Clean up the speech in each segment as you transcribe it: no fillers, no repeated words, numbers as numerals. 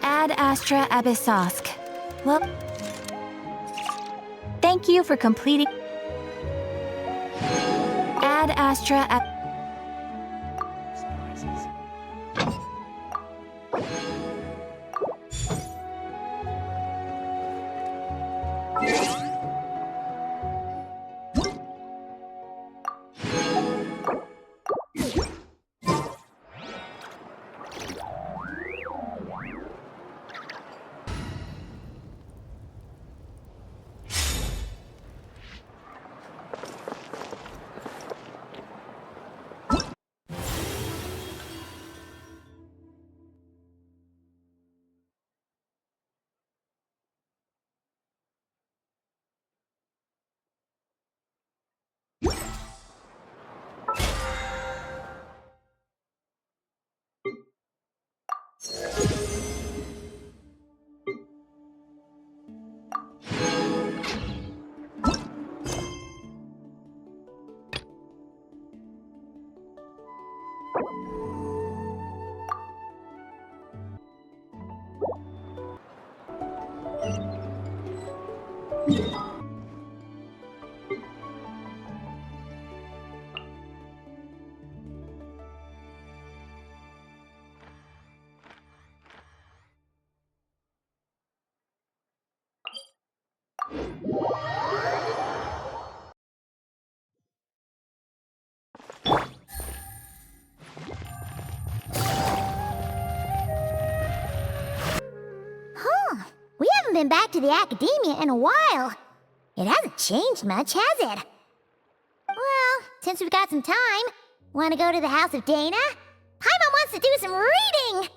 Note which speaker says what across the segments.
Speaker 1: Ad Astra Abyssosk. Well, thank you for completing. Ad Astra
Speaker 2: Been back to the academia in a while. It hasn't changed much, has it? Well, since we've got some time, want to go to the house of Dana? Paimon wants to do some reading!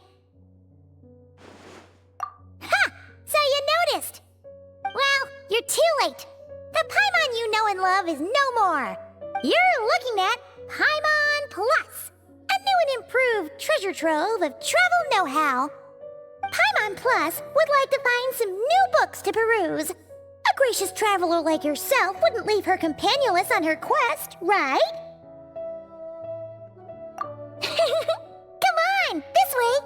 Speaker 2: Ha! So you noticed! Well, you're too late. The Paimon you know and love is no more. You're looking at Paimon Plus, a new and improved treasure trove of travel know-how. Paimon Plus would like to find some new books to peruse. A gracious traveler like yourself wouldn't leave her companionless on her quest, right? Come on, this way!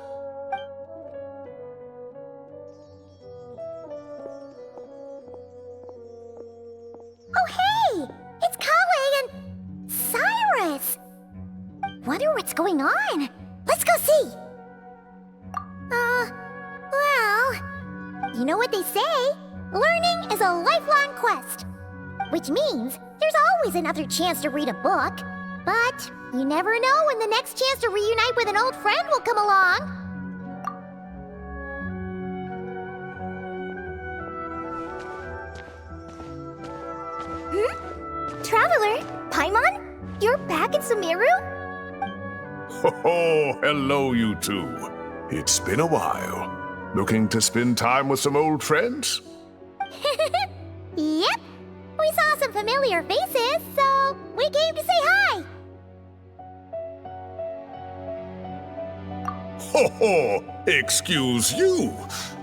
Speaker 2: Oh hey! It's Kaveh and Cyrus! Wonder what's going on. Let's go see! Well, you know what they say? Learning is a lifelong quest. Which means there's always another chance to read a book. But you never know when the next chance to reunite with an old friend will come along. Traveler, Paimon? You're back in Sumeru?
Speaker 3: Ho, hello you two. It's been a while. Looking to spend time with some old friends?
Speaker 2: Yep. We saw some familiar faces, so we came to say hi.
Speaker 3: Ho, excuse you,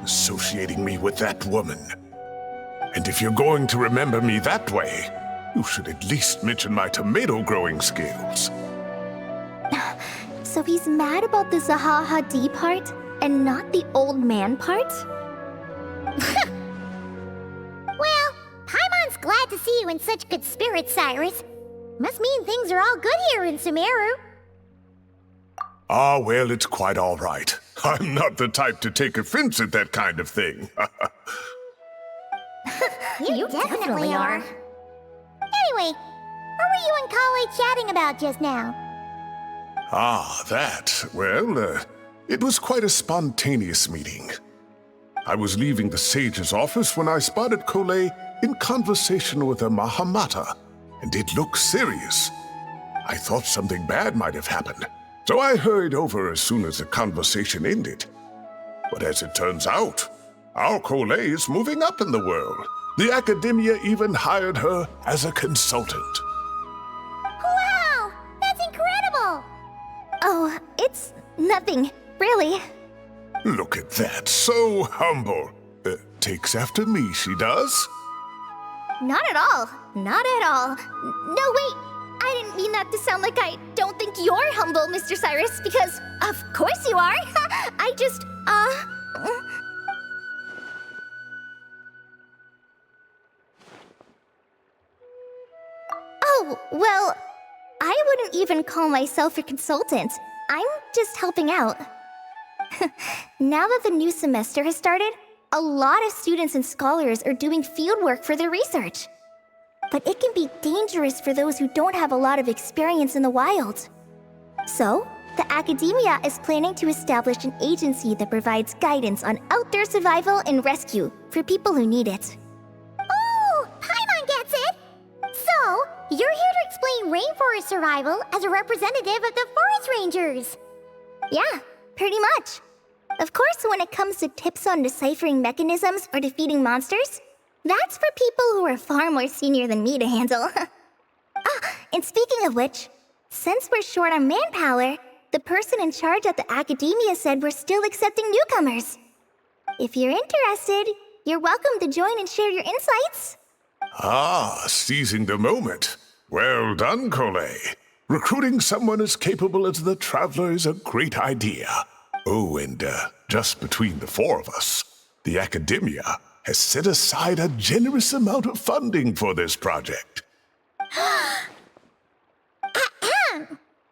Speaker 3: associating me with that woman. And if you're going to remember me that way, you should at least mention my tomato growing skills.
Speaker 4: So he's mad about the Zaha D part and not the old man part?
Speaker 2: Well, Paimon's glad to see you in such good spirits, Cyrus. Must mean things are all good here in Sumeru.
Speaker 3: Ah, well, it's quite all right. I'm not the type to take offense at that kind of thing.
Speaker 2: You definitely are. Anyway, what were you and Kale chatting about just now?
Speaker 3: Ah, that. Well, it was quite a spontaneous meeting. I was leaving the sage's office when I spotted Kole in conversation with a Mahamata, and it looked serious. I thought something bad might have happened, so I hurried over as soon as the conversation ended. But as it turns out, our Kole is moving up in the world. The academia even hired her as a consultant.
Speaker 2: Wow! That's incredible!
Speaker 4: Oh, it's nothing, really.
Speaker 3: Look at that, so humble. takes after me, she does.
Speaker 4: Not at all. Not at all. No, wait. I didn't mean that to sound like I don't think you're humble, Mr. Cyrus, because of course you are. I just, Oh, well, I wouldn't even call myself a consultant. I'm just helping out. Now that the new semester has started, a lot of students and scholars are doing fieldwork for their research. But it can be dangerous for those who don't have a lot of experience in the wild. So, the academia is planning to establish an agency that provides guidance on outdoor survival and rescue for people who need it.
Speaker 2: Oh, Paimon gets it! So, you're here to explain rainforest survival as a representative of the forest rangers.
Speaker 4: Yeah, pretty much. Of course, when it comes to tips on deciphering mechanisms or defeating monsters, that's for people who are far more senior than me to handle. And speaking of which, since we're short on manpower, the person in charge at the academia said we're still accepting newcomers. If you're interested, you're welcome to join and share your insights.
Speaker 3: Ah, seizing the moment. Well done, Kole. Recruiting someone as capable as the Traveler is a great idea. Oh, and just between the four of us, the academia has set aside a generous amount of funding for this project.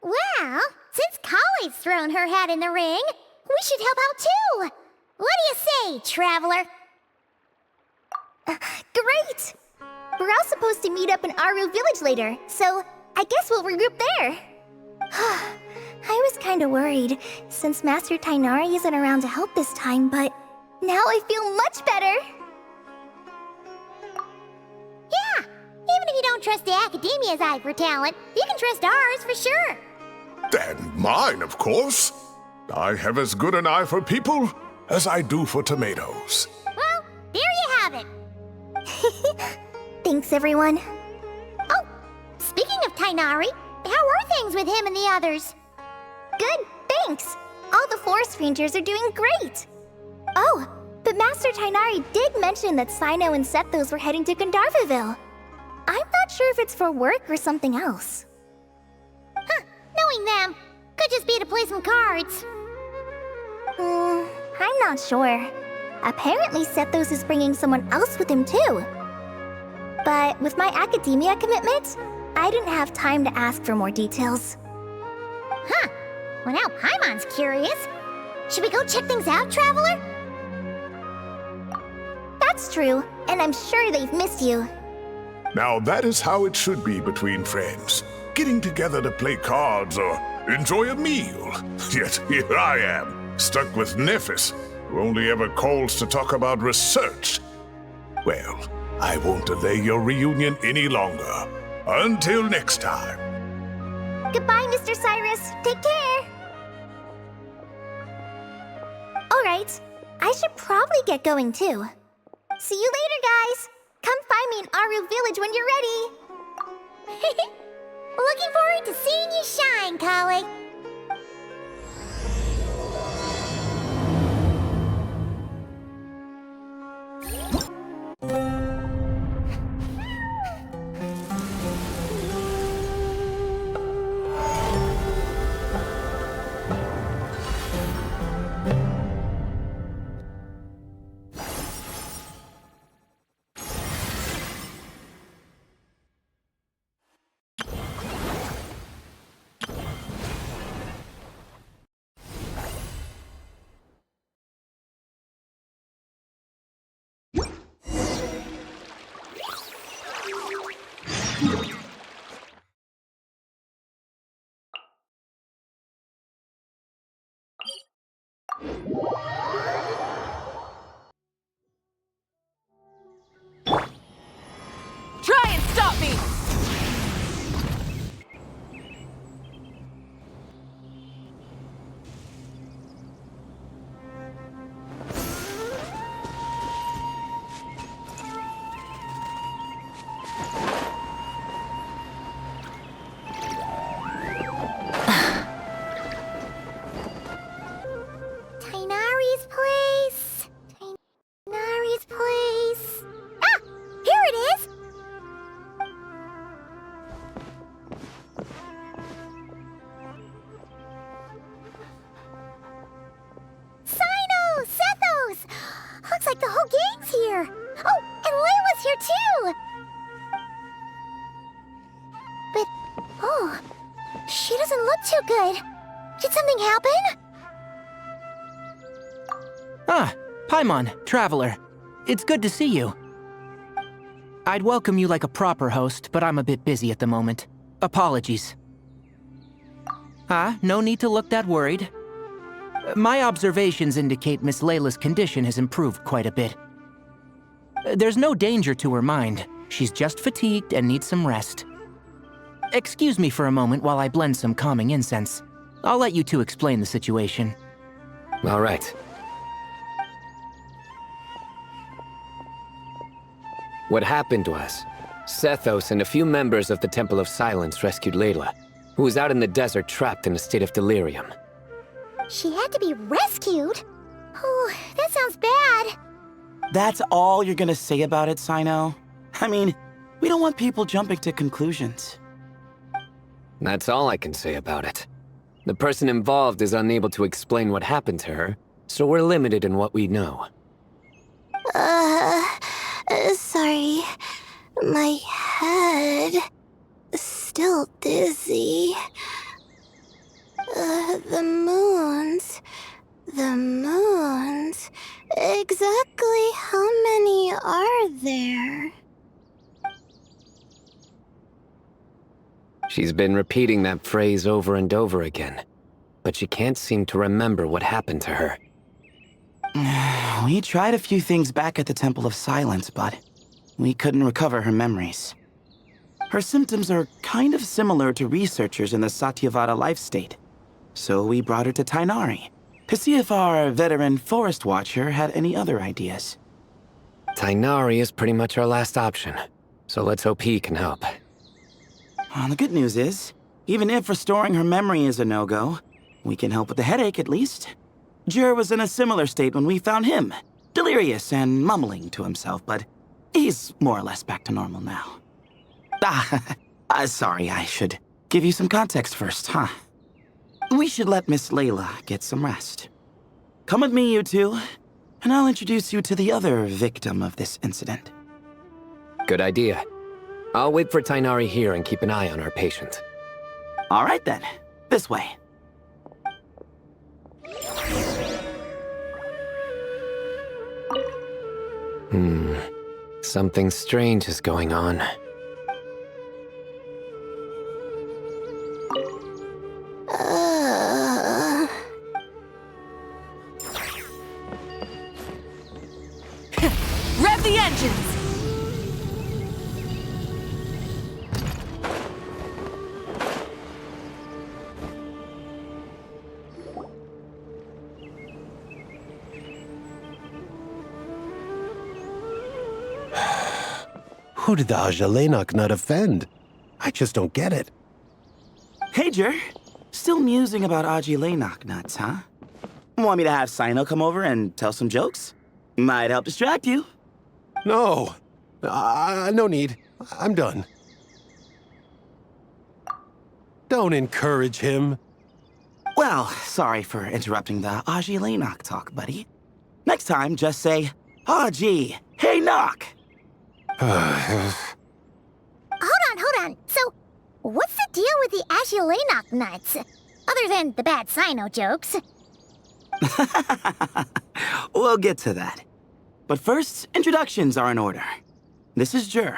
Speaker 2: Well, since Kali's thrown her hat in the ring, we should help out too. What do you say, Traveler?
Speaker 4: Great! We're all supposed to meet up in Aru Village later, so I guess we'll regroup there. I was kinda worried, since Master Tighnari isn't around to help this time, but now I feel much better.
Speaker 2: Yeah, even if you don't trust the academia's eye for talent, you can trust ours for sure.
Speaker 3: And mine, of course. I have as good an eye for people as I do for tomatoes.
Speaker 2: Well, there you have it.
Speaker 4: Thanks, everyone.
Speaker 2: Oh, speaking of Tighnari, how are things with him and the others?
Speaker 4: Good, thanks. All the forest rangers are doing great. Oh, but Master Tighnari did mention that Cyno and Sethos were heading to Gandharvaville. I'm not sure if it's for work or something else.
Speaker 2: Huh, knowing them, could just be to play some cards.
Speaker 4: I'm not sure. Apparently Sethos is bringing someone else with him too. But with my academia commitment, I didn't have time to ask for more details.
Speaker 2: Huh, well now Paimon's curious. Should we go check things out, Traveler?
Speaker 4: That's true, and I'm sure they've missed you.
Speaker 3: Now that is how it should be between friends. Getting together to play cards or enjoy a meal. Yet here I am, stuck with Nephis, who only ever calls to talk about research. Well, I won't delay your reunion any longer. Until next time.
Speaker 4: Goodbye, Mr. Cyrus. Take care. Alright, I should probably get going too. See you later, guys. Come find me in Aru Village when you're ready.
Speaker 2: Looking forward to seeing you shine, Kali.
Speaker 5: Try and stop me!
Speaker 2: Tighnari's too! But, oh, she doesn't look too good. Did something happen?
Speaker 6: Ah, Paimon, Traveler. It's good to see you. I'd welcome you like a proper host, but I'm a bit busy at the moment. Apologies. No need to look that worried. My observations indicate Miss Layla's condition has improved quite a bit. There's no danger to her mind. She's just fatigued and needs some rest. Excuse me for a moment while I blend some calming incense. I'll let you two explain the situation.
Speaker 7: All right. What happened was, Sethos and a few members of the Temple of Silence rescued Layla, who was out in the desert trapped in a state of delirium.
Speaker 2: She had to be rescued? Oh, that sounds bad.
Speaker 8: That's all you're gonna say about it, Cyno? I mean, we don't want people jumping to conclusions.
Speaker 7: That's all I can say about it. The person involved is unable to explain what happened to her, so we're limited in what we know.
Speaker 4: Sorry. My head... still dizzy. The moons... Exactly how many are there?
Speaker 7: She's been repeating that phrase over and over again, but she can't seem to remember what happened to her.
Speaker 8: We tried a few things back at the Temple of Silence, but we couldn't recover her memories. Her symptoms are kind of similar to researchers in the Satyavada life state, so we brought her to Tighnari to see if our veteran forest watcher had any other ideas.
Speaker 7: Tighnari is pretty much our last option, so let's hope he can help.
Speaker 8: Well, the good news is, even if restoring her memory is a no-go, we can help with the headache at least. Jer was in a similar state when we found him, delirious and mumbling to himself, but he's more or less back to normal now. Sorry, I should give you some context first, huh? We should let Miss Layla get some rest. Come with me, you two, and I'll introduce you to the other victim of this incident.
Speaker 7: Good idea. I'll wait for Tighnari here and keep an eye on our patient.
Speaker 8: All right then, this way.
Speaker 7: Something strange is going on.
Speaker 5: Rev the engines!
Speaker 9: Who did the Ajalenok not offend? I just don't get it.
Speaker 8: Hey, Jer. Still musing about Ajalenok nuts, huh? Want me to have Cyno come over and tell some jokes? Might help distract you.
Speaker 9: No. No need. I'm done. Don't encourage him.
Speaker 8: Well, sorry for interrupting the Ajalenok talk, buddy. Next time, just say, Aji, hey, knock!
Speaker 2: Hold on. So, what's the deal with the Ajalenok nuts? Other than the bad Cyno jokes.
Speaker 8: We'll get to that. But first, introductions are in order. This is Jer,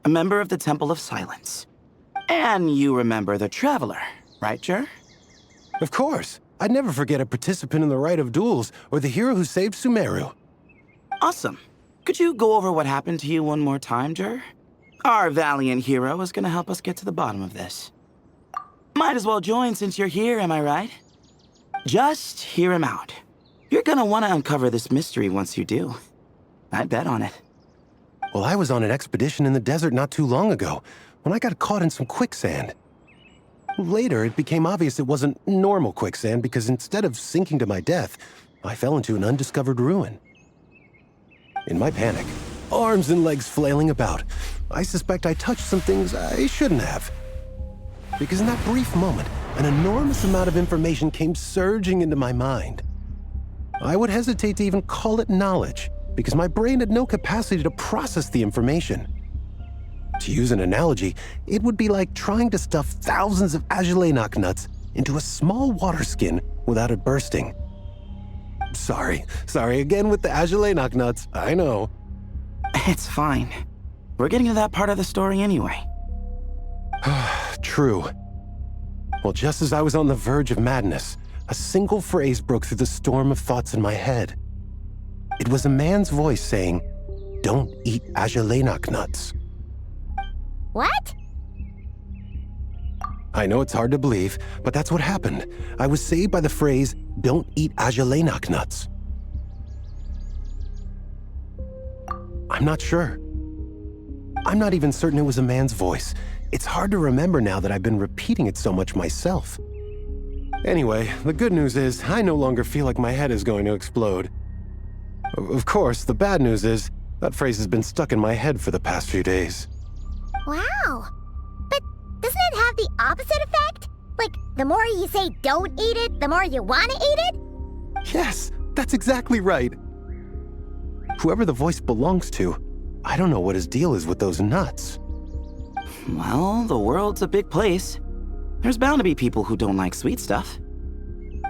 Speaker 8: a member of the Temple of Silence. And you remember the Traveler, right, Jer?
Speaker 9: Of course. I'd never forget a participant in the Rite of Duels or the hero who saved Sumeru.
Speaker 8: Awesome. Could you go over what happened to you one more time, Jer? Our valiant hero is gonna help us get to the bottom of this. Might as well join since you're here, am I right? Just hear him out. You're gonna want to uncover this mystery once you do. I bet on it.
Speaker 9: Well, I was on an expedition in the desert not too long ago, when I got caught in some quicksand. Later, it became obvious it wasn't normal quicksand because instead of sinking to my death, I fell into an undiscovered ruin. In my panic, arms and legs flailing about, I suspect I touched some things I shouldn't have. Because in that brief moment, an enormous amount of information came surging into my mind. I would hesitate to even call it knowledge, because my brain had no capacity to process the information. To use an analogy, it would be like trying to stuff thousands of Agelenok nuts into a small water skin without it bursting. Sorry again with the Agelenok nuts, I know.
Speaker 8: It's fine. We're getting to that part of the story anyway.
Speaker 9: True. Well, just as I was on the verge of madness, a single phrase broke through the storm of thoughts in my head. It was a man's voice saying, "Don't eat Agelenok nuts."
Speaker 2: What?
Speaker 9: I know it's hard to believe, but that's what happened. I was saved by the phrase, "Don't eat Agelenok nuts." I'm not sure. I'm not even certain it was a man's voice. It's hard to remember now that I've been repeating it so much myself. Anyway, the good news is I no longer feel like my head is going to explode. Of course, the bad news is that phrase has been stuck in my head for the past few days.
Speaker 2: Wow. But doesn't it have the opposite effect? Like, the more you say don't eat it, the more you want to eat it?
Speaker 9: Yes, that's exactly right. Whoever the voice belongs to, I don't know what his deal is with those nuts.
Speaker 8: Well, the world's a big place. There's bound to be people who don't like sweet stuff.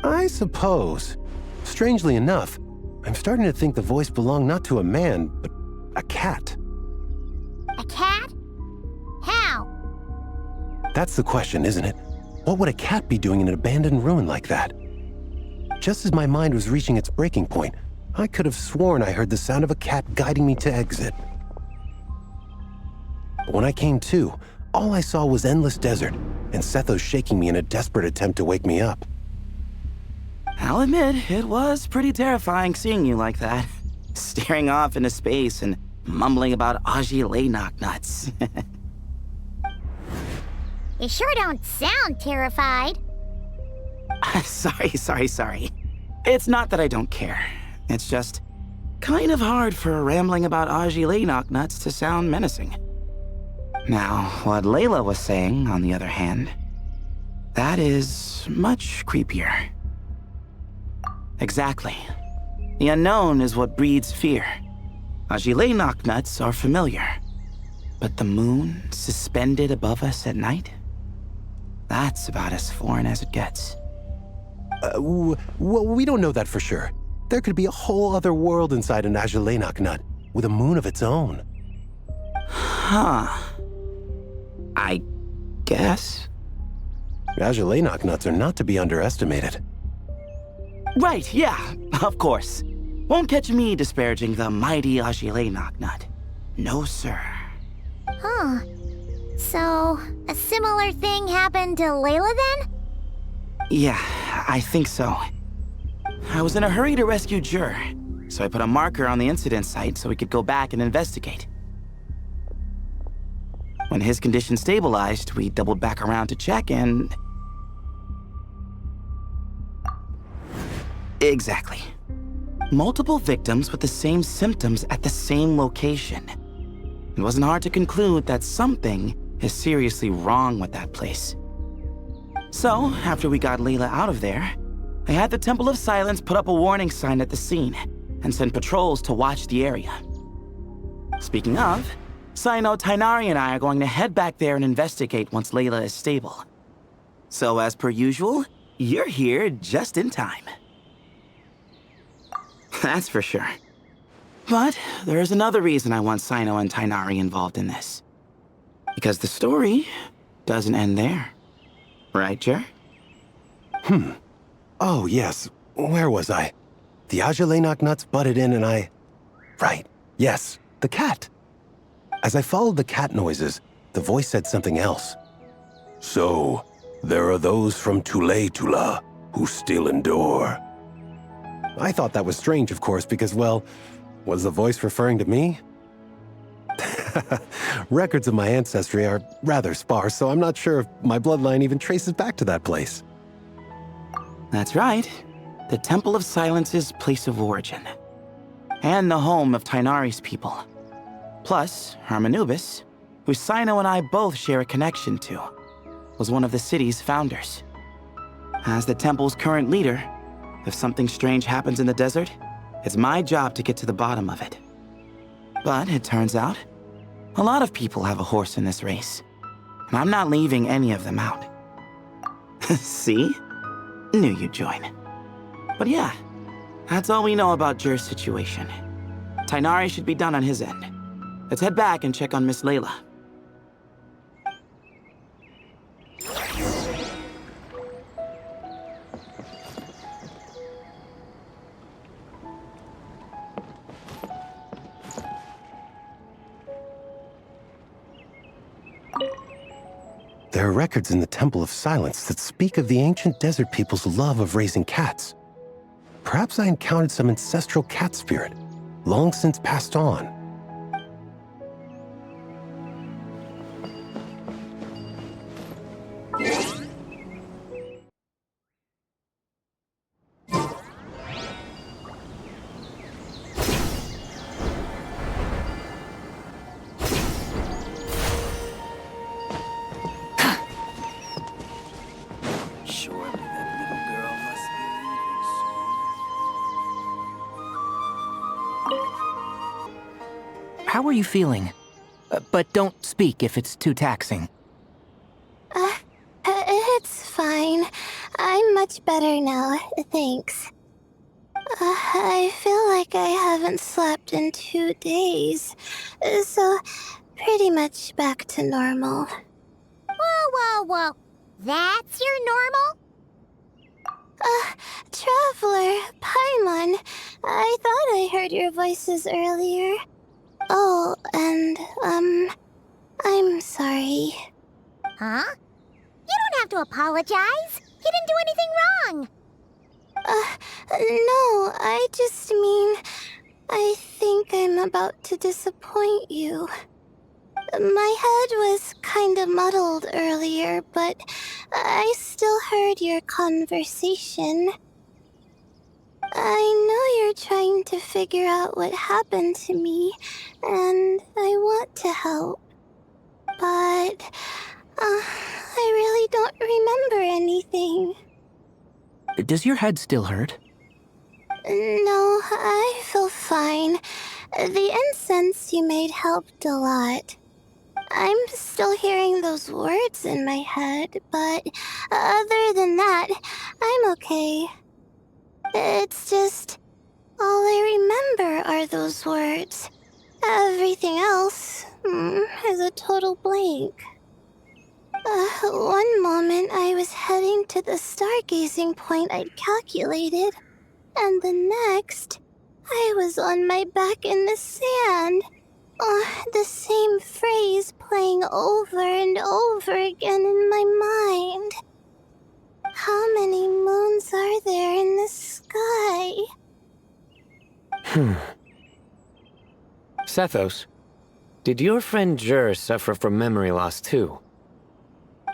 Speaker 9: I suppose. Strangely enough, I'm starting to think the voice belonged not to a man, but a cat.
Speaker 2: A cat? How?
Speaker 9: That's the question, isn't it? What would a cat be doing in an abandoned ruin like that? Just as my mind was reaching its breaking point, I could have sworn I heard the sound of a cat guiding me to exit. But when I came to, all I saw was endless desert, and Sethos shaking me in a desperate attempt to wake me up.
Speaker 8: I'll admit, it was pretty terrifying seeing you like that. Staring off into space and mumbling about Agelenok nuts.
Speaker 2: You sure don't sound terrified.
Speaker 8: Sorry. It's not that I don't care. It's just kind of hard for rambling about Agelenok nuts to sound menacing. Now, what Layla was saying, on the other hand, that is much creepier. Exactly. The unknown is what breeds fear. Agelenok nuts are familiar, but the moon suspended above us at night? That's about as foreign as it gets.
Speaker 9: Well, we don't know that for sure. There could be a whole other world inside an Agelenok nut, with a moon of its own.
Speaker 8: Huh. I guess.
Speaker 9: Agelenok nuts are not to be underestimated.
Speaker 8: Right, yeah, of course. Won't catch me disparaging the mighty Agelenok nut. No, sir.
Speaker 2: Huh. So, a similar thing happened to Layla then?
Speaker 8: Yeah, I think so. I was in a hurry to rescue Jur, so I put a marker on the incident site so we could go back and investigate. When his condition stabilized, we doubled back around to check and... Exactly. Multiple victims with the same symptoms at the same location. It wasn't hard to conclude that something is seriously wrong with that place. So, after we got Layla out of there, I had the Temple of Silence put up a warning sign at the scene and send patrols to watch the area. Speaking of, Cyno, Tighnari, and I are going to head back there and investigate once Layla is stable. So, as per usual, you're here just in time. That's for sure. But there's another reason I want Cyno and Tighnari involved in this. Because the story doesn't end there. Right, Jer?
Speaker 9: Oh, yes. Where was I? The Agelenok nuts butted in and I... Right. Yes, the cat. As I followed the cat noises, the voice said something else. So, there are those from Tula who still endure. I thought that was strange, of course, because, well, was the voice referring to me? Records of my ancestry are rather sparse, so I'm not sure if my bloodline even traces back to that place.
Speaker 8: That's right. The Temple of Silence's place of origin. And the home of Tighnari's people. Plus, Hermanubis, who Cyno and I both share a connection to, was one of the city's founders. As the temple's current leader, if something strange happens in the desert, It's my job to get to the bottom of it. But it turns out, a lot of people have a horse in this race. And I'm not leaving any of them out. See? Knew you'd join. But yeah, that's all we know about Jer's situation. Tighnari should be done on his end. Let's head back and check on Miss Layla.
Speaker 9: There are records in the Temple of Silence that speak of the ancient desert people's love of raising cats. Perhaps I encountered some ancestral cat spirit, long since passed on.
Speaker 6: How are you feeling? But don't speak if it's too taxing.
Speaker 4: It's fine. I'm much better now, thanks. I feel like I haven't slept in 2 days, so pretty much back to normal.
Speaker 2: Whoa. That's your normal?
Speaker 4: Traveler, Paimon, I thought I heard your voices earlier. Oh, and, I'm sorry.
Speaker 2: Huh? You don't have to apologize. You didn't do anything wrong.
Speaker 4: No, I just mean, I think I'm about to disappoint you. My head was kinda muddled earlier, but I still heard your conversation. I know you're trying to figure out what happened to me, and I want to help. But, I really don't remember anything.
Speaker 6: Does your head still hurt?
Speaker 4: No, I feel fine. The incense you made helped a lot. I'm still hearing those words in my head, but other than that, I'm okay. It's just, all I remember are those words. Everything else is a total blank. One moment I was heading to the stargazing point I'd calculated, and the next, I was on my back in the sand. The same phrase playing over and over again in my mind. How many moons are there in the sky?
Speaker 7: Sethos, did your friend Jer suffer from memory loss too?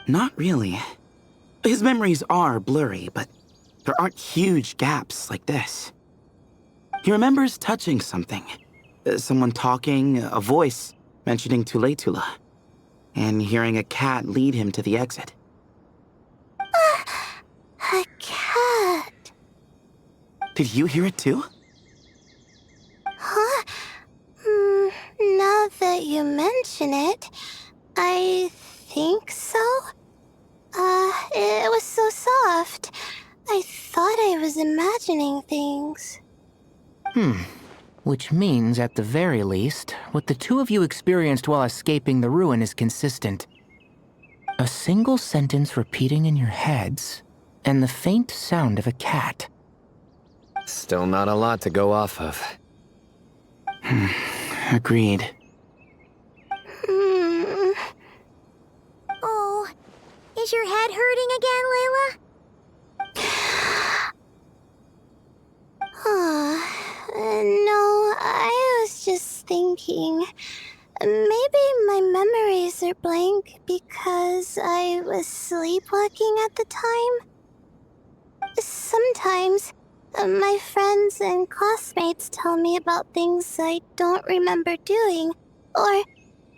Speaker 8: Not really. His memories are blurry, but there aren't huge gaps like this. He remembers touching something. Someone talking, a voice mentioning Tuletula, and hearing a cat lead him to the exit.
Speaker 4: A cat.
Speaker 8: Did you hear it too?
Speaker 4: Huh? Now that you mention it, I think so. It was so soft. I thought I was imagining things.
Speaker 6: Which means, at the very least, what the two of you experienced while escaping the ruin is consistent. A single sentence repeating in your heads, and the faint sound of a cat.
Speaker 7: Still not a lot to go off of.
Speaker 8: Agreed.
Speaker 2: Oh, is your head hurting again, Layla?
Speaker 4: No, I was just thinking. Maybe my memories are blank because I was sleepwalking at the time. Sometimes, my friends and classmates tell me about things I don't remember doing, or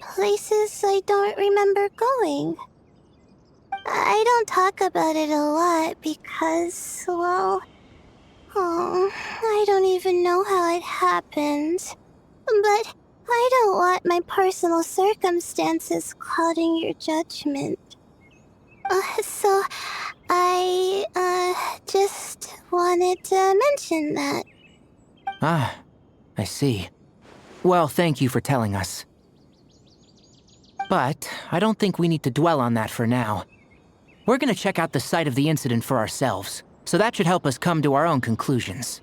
Speaker 4: places I don't remember going. I don't talk about it a lot because, well, Oh, I don't even know how it happened. But I don't want my personal circumstances clouding your judgment. So I, just wanted to mention that.
Speaker 6: Ah, I see. Well, thank you for telling us. But I don't think we need to dwell on that for now. We're gonna check out the site of the incident for ourselves, so that should help us come to our own conclusions.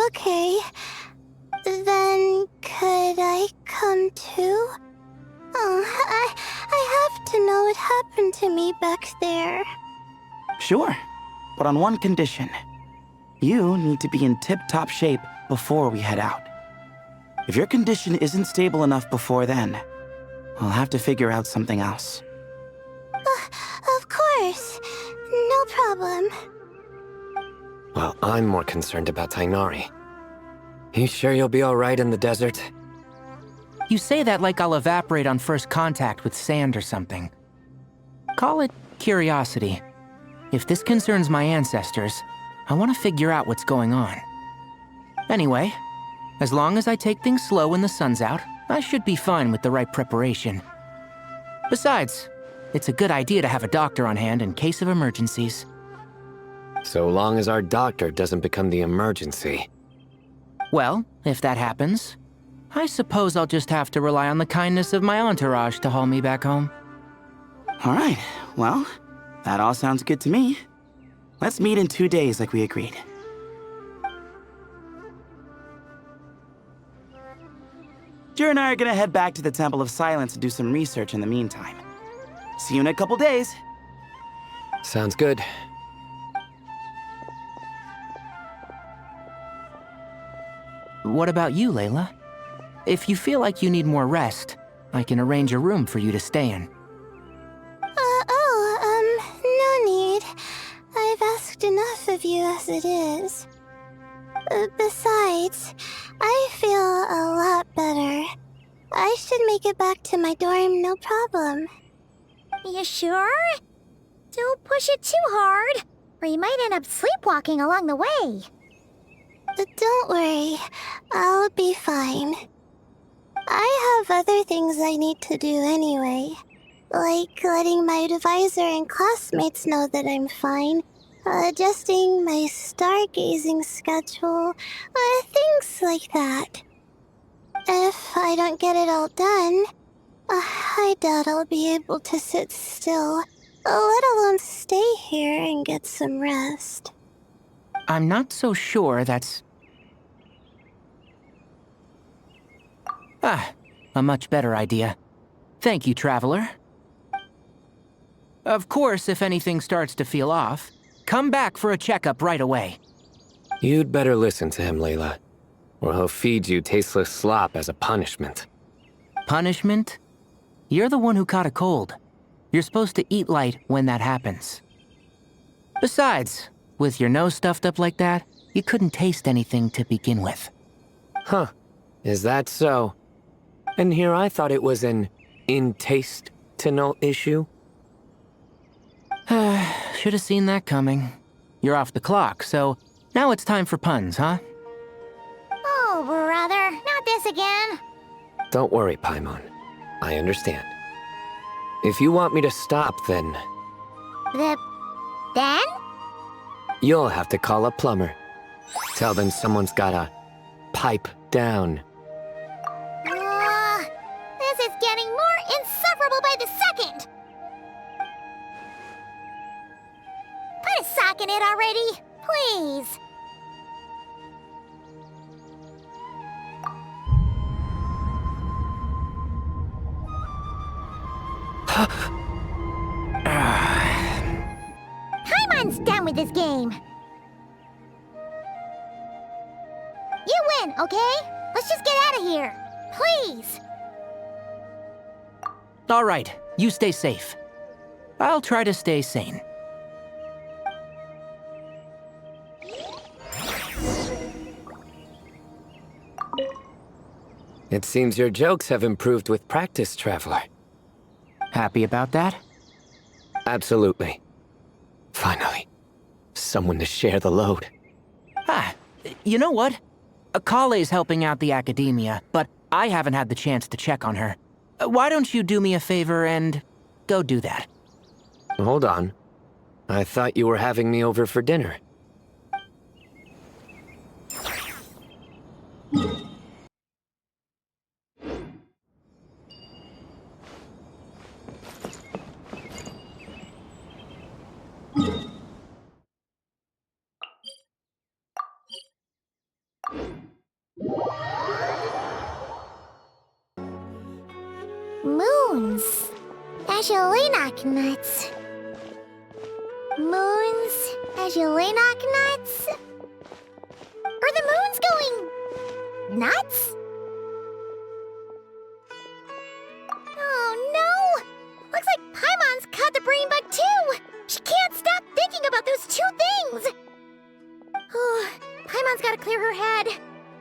Speaker 4: Okay. Then could I come too? I have to know what happened to me back there.
Speaker 8: Sure, but on one condition. You need to be in tip-top shape before we head out. If your condition isn't stable enough before then, I'll have to figure out something else.
Speaker 4: Of course. No problem.
Speaker 7: Well, I'm more concerned about Tighnari. You sure you'll be alright in the desert?
Speaker 6: You say that like I'll evaporate on first contact with sand or something. Call it curiosity. If this concerns my ancestors, I want to figure out what's going on. Anyway, as long as I take things slow when the sun's out, I should be fine with the right preparation. Besides, it's a good idea to have a doctor on hand in case of emergencies.
Speaker 7: So long as our doctor doesn't become the emergency.
Speaker 6: Well, if that happens, I suppose I'll just have to rely on the kindness of my entourage to haul me back home.
Speaker 8: Alright, well, that all sounds good to me. Let's meet in 2 days like we agreed. Jer and I are gonna head back to the Temple of Silence to do some research in the meantime. See you in a couple days.
Speaker 7: Sounds good.
Speaker 6: What about you, Layla? If you feel like you need more rest, I can arrange a room for you to stay in.
Speaker 4: No need. I've asked enough of you as it is. Besides, I feel a lot better. I should make it back to my dorm, no problem.
Speaker 2: You sure? Don't push it too hard, or you might end up sleepwalking along the way.
Speaker 4: Don't worry, I'll be fine. I have other things I need to do anyway, like letting my advisor and classmates know that I'm fine, adjusting my stargazing schedule, things like that. If I don't get it all done, I doubt I'll be able to sit still, let alone stay here and get some rest.
Speaker 6: I'm not so sure that's... a much better idea. Thank you, Traveler. Of course, if anything starts to feel off, come back for a checkup right away.
Speaker 7: You'd better listen to him, Layla, or he'll feed you tasteless slop as a punishment.
Speaker 6: Punishment? You're the one who caught a cold. You're supposed to eat light when that happens. Besides, with your nose stuffed up like that, you couldn't taste anything to begin with.
Speaker 7: Huh. Is that so? And here I thought it was an in-taste-to-no issue.
Speaker 6: Should have seen that coming. You're off the clock, so now it's time for puns, huh?
Speaker 2: Oh, brother, not this again.
Speaker 7: Don't worry, Paimon. I understand. If you want me to stop, then
Speaker 2: Then?
Speaker 7: you'll have to call a plumber. Tell them someone's gotta pipe down.
Speaker 2: This is getting more insufferable by the second. Put a sock in it already, please. Paimon's done with this game. You win, okay? Let's just get out of here. Please.
Speaker 6: All right, you stay safe. I'll try to stay sane.
Speaker 7: It seems your jokes have improved with practice, Traveler.
Speaker 6: Happy about that?
Speaker 7: Absolutely. Finally. Someone to share the load.
Speaker 6: You know what? Kale's helping out the academia, but I haven't had the chance to check on her. Why don't you do me a favor and go do that?
Speaker 7: Hold on. I thought you were having me over for dinner.
Speaker 2: Moons. Azulinoc nuts. Moons. Azulinoc nuts. Are the moons going nuts? Oh no! Looks like Paimon's caught the brain bug too! She can't stop thinking about those two things! Oh, Paimon's gotta clear her head.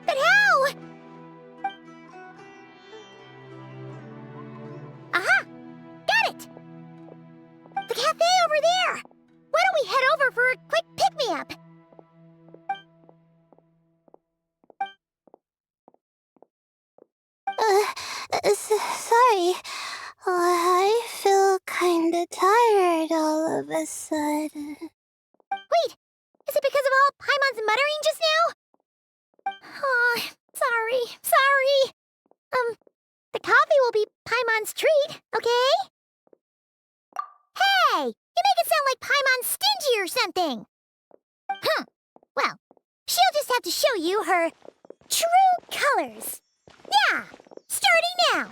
Speaker 2: But how? Aha! Got it! The cafe over there! Why don't we head over for a quick pick-me-up?
Speaker 4: Sorry. I feel kinda tired all of a sudden.
Speaker 2: Wait! Is it because of all Paimon's muttering just now? Oh, sorry. The coffee will be Paimon's treat, okay? Hey! You make it sound like Paimon's stingy or something! Well, she'll just have to show you her true colors. Yeah! Starting now!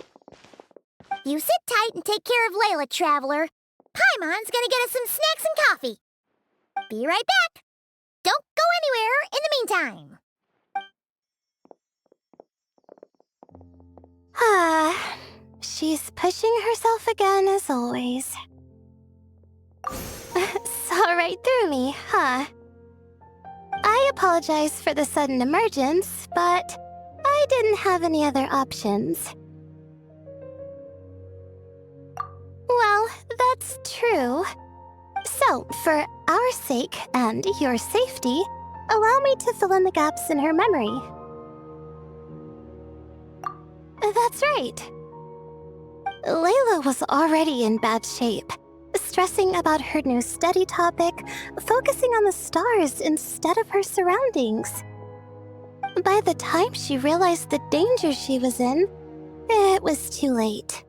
Speaker 2: You sit tight and take care of Layla, Traveler. Paimon's gonna get us some snacks and coffee. Be right back. Don't go anywhere in the meantime.
Speaker 4: She's pushing herself again as always. Saw right through me, huh? I apologize for the sudden emergence, but I didn't have any other options. Well, that's true. So, for our sake and your safety, allow me to fill in the gaps in her memory. That's right. Layla was already in bad shape, stressing about her new study topic, focusing on the stars instead of her surroundings. By the time she realized the danger she was in, it was too late.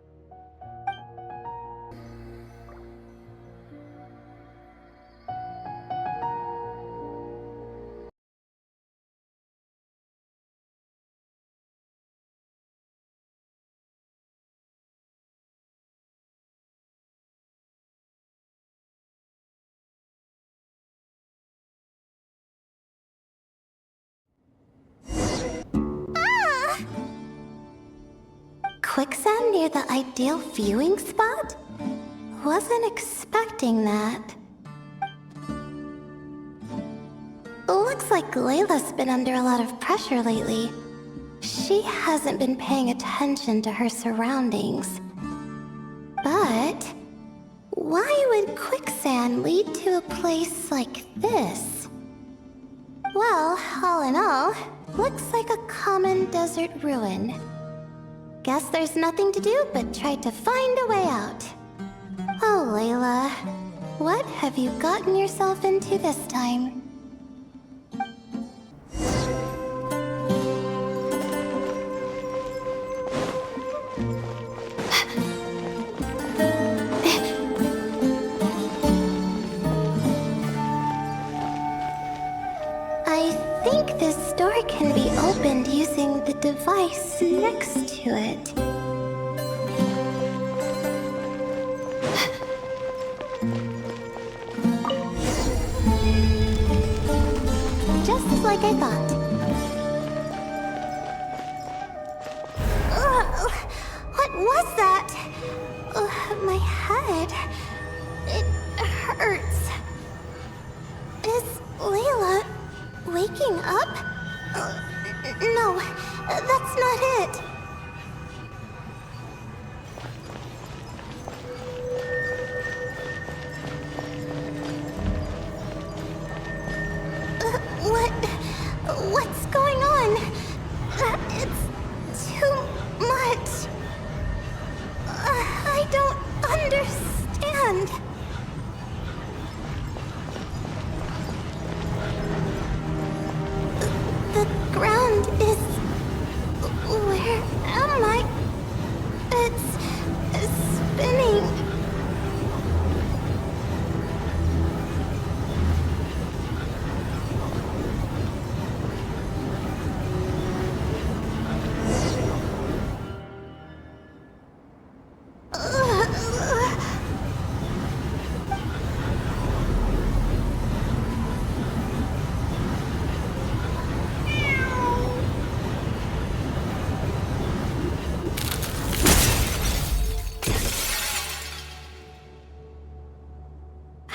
Speaker 4: Quicksand near the ideal viewing spot? Wasn't expecting that. Looks like Layla's been under a lot of pressure lately. She hasn't been paying attention to her surroundings. But why would quicksand lead to a place like this? Well, all in all, looks like a common desert ruin. Guess there's nothing to do but try to find a way out. Oh, Layla, what have you gotten yourself into this time? I think this door can be opened using the device next to it. Just like I thought. What was that? My head. It hurts. Is Layla waking up? No, that's not it.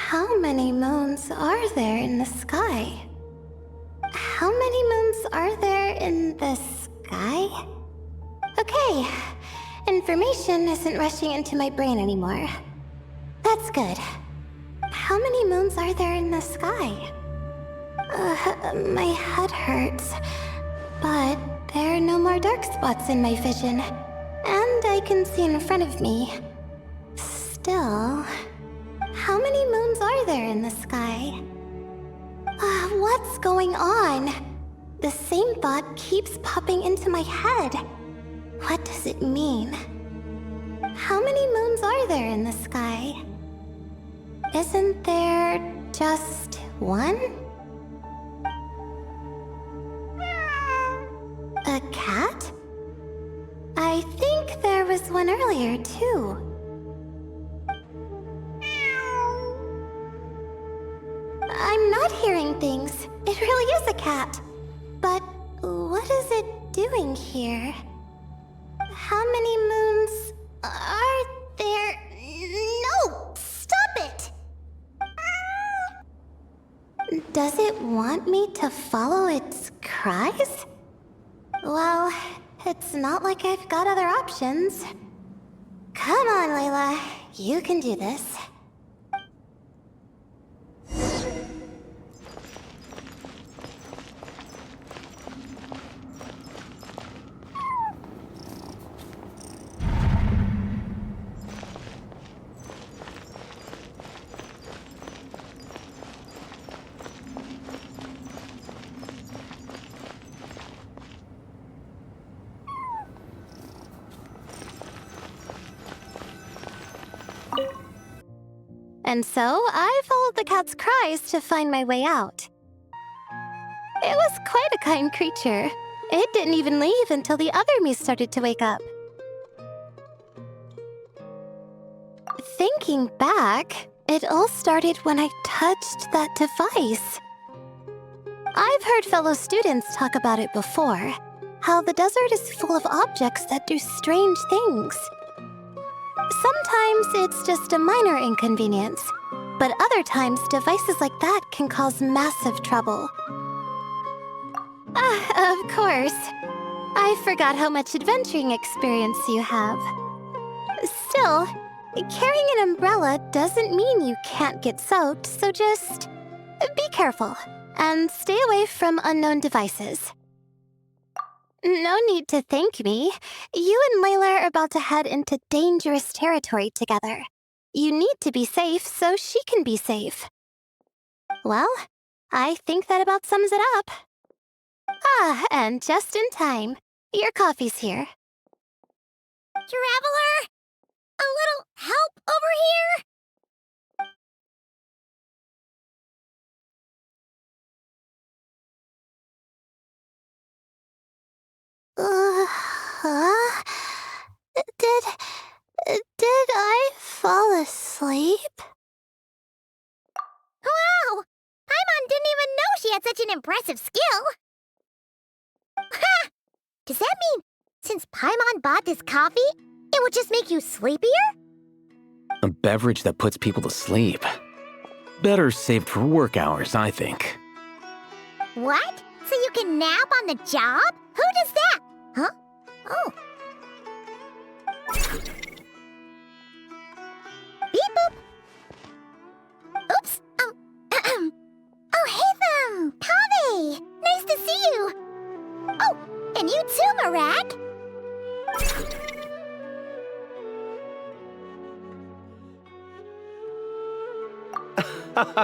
Speaker 2: How many moons are there in the sky? How many moons are there in the sky? Okay, information isn't rushing into my brain anymore. That's good. How many moons are there in the sky? My head hurts, but there are no more dark spots in my vision, and I can see in front of me. Still, how many moons are there in the sky? What's going on? The same thought keeps popping into my head. What does it mean? How many moons are there in the sky? Isn't there just one? A cat? I think there was one earlier, too. I'm not hearing things. It really is a cat. But what is it doing here? How many moons are there? No! Stop it! Does it want me to follow its cries? Well, it's not like I've got other options. Come on, Layla. You can do this. And so, I followed the cat's cries to find my way out. It was quite a kind creature. It didn't even leave until the other me started to wake up. Thinking back, it all started when I touched that device. I've heard fellow students talk about it before, how the desert is full of objects that do strange things. Sometimes it's just a minor inconvenience, but other times devices like that can cause massive trouble. Of course. I forgot how much adventuring experience you have. Still, carrying an umbrella doesn't mean you can't get soaked, so just be careful and stay away from unknown devices. No need to thank me. You and Layla are about to head into dangerous territory together. You need to be safe so she can be safe. Well, I think that about sums it up. And just in time. Your coffee's here. Traveler! A little help over here? Did I fall asleep? Wow! Paimon didn't even know she had such an impressive skill! Ha! Does that mean since Paimon bought this coffee, it would just make you sleepier?
Speaker 10: A beverage that puts people to sleep. Better saved for work hours, I think.
Speaker 2: What? So you can nap on the job? Who does that? Huh? Oh. Beep boop. Oops. Alhaitham! Kaveh! Nice to see you! Oh, and you too, Marak!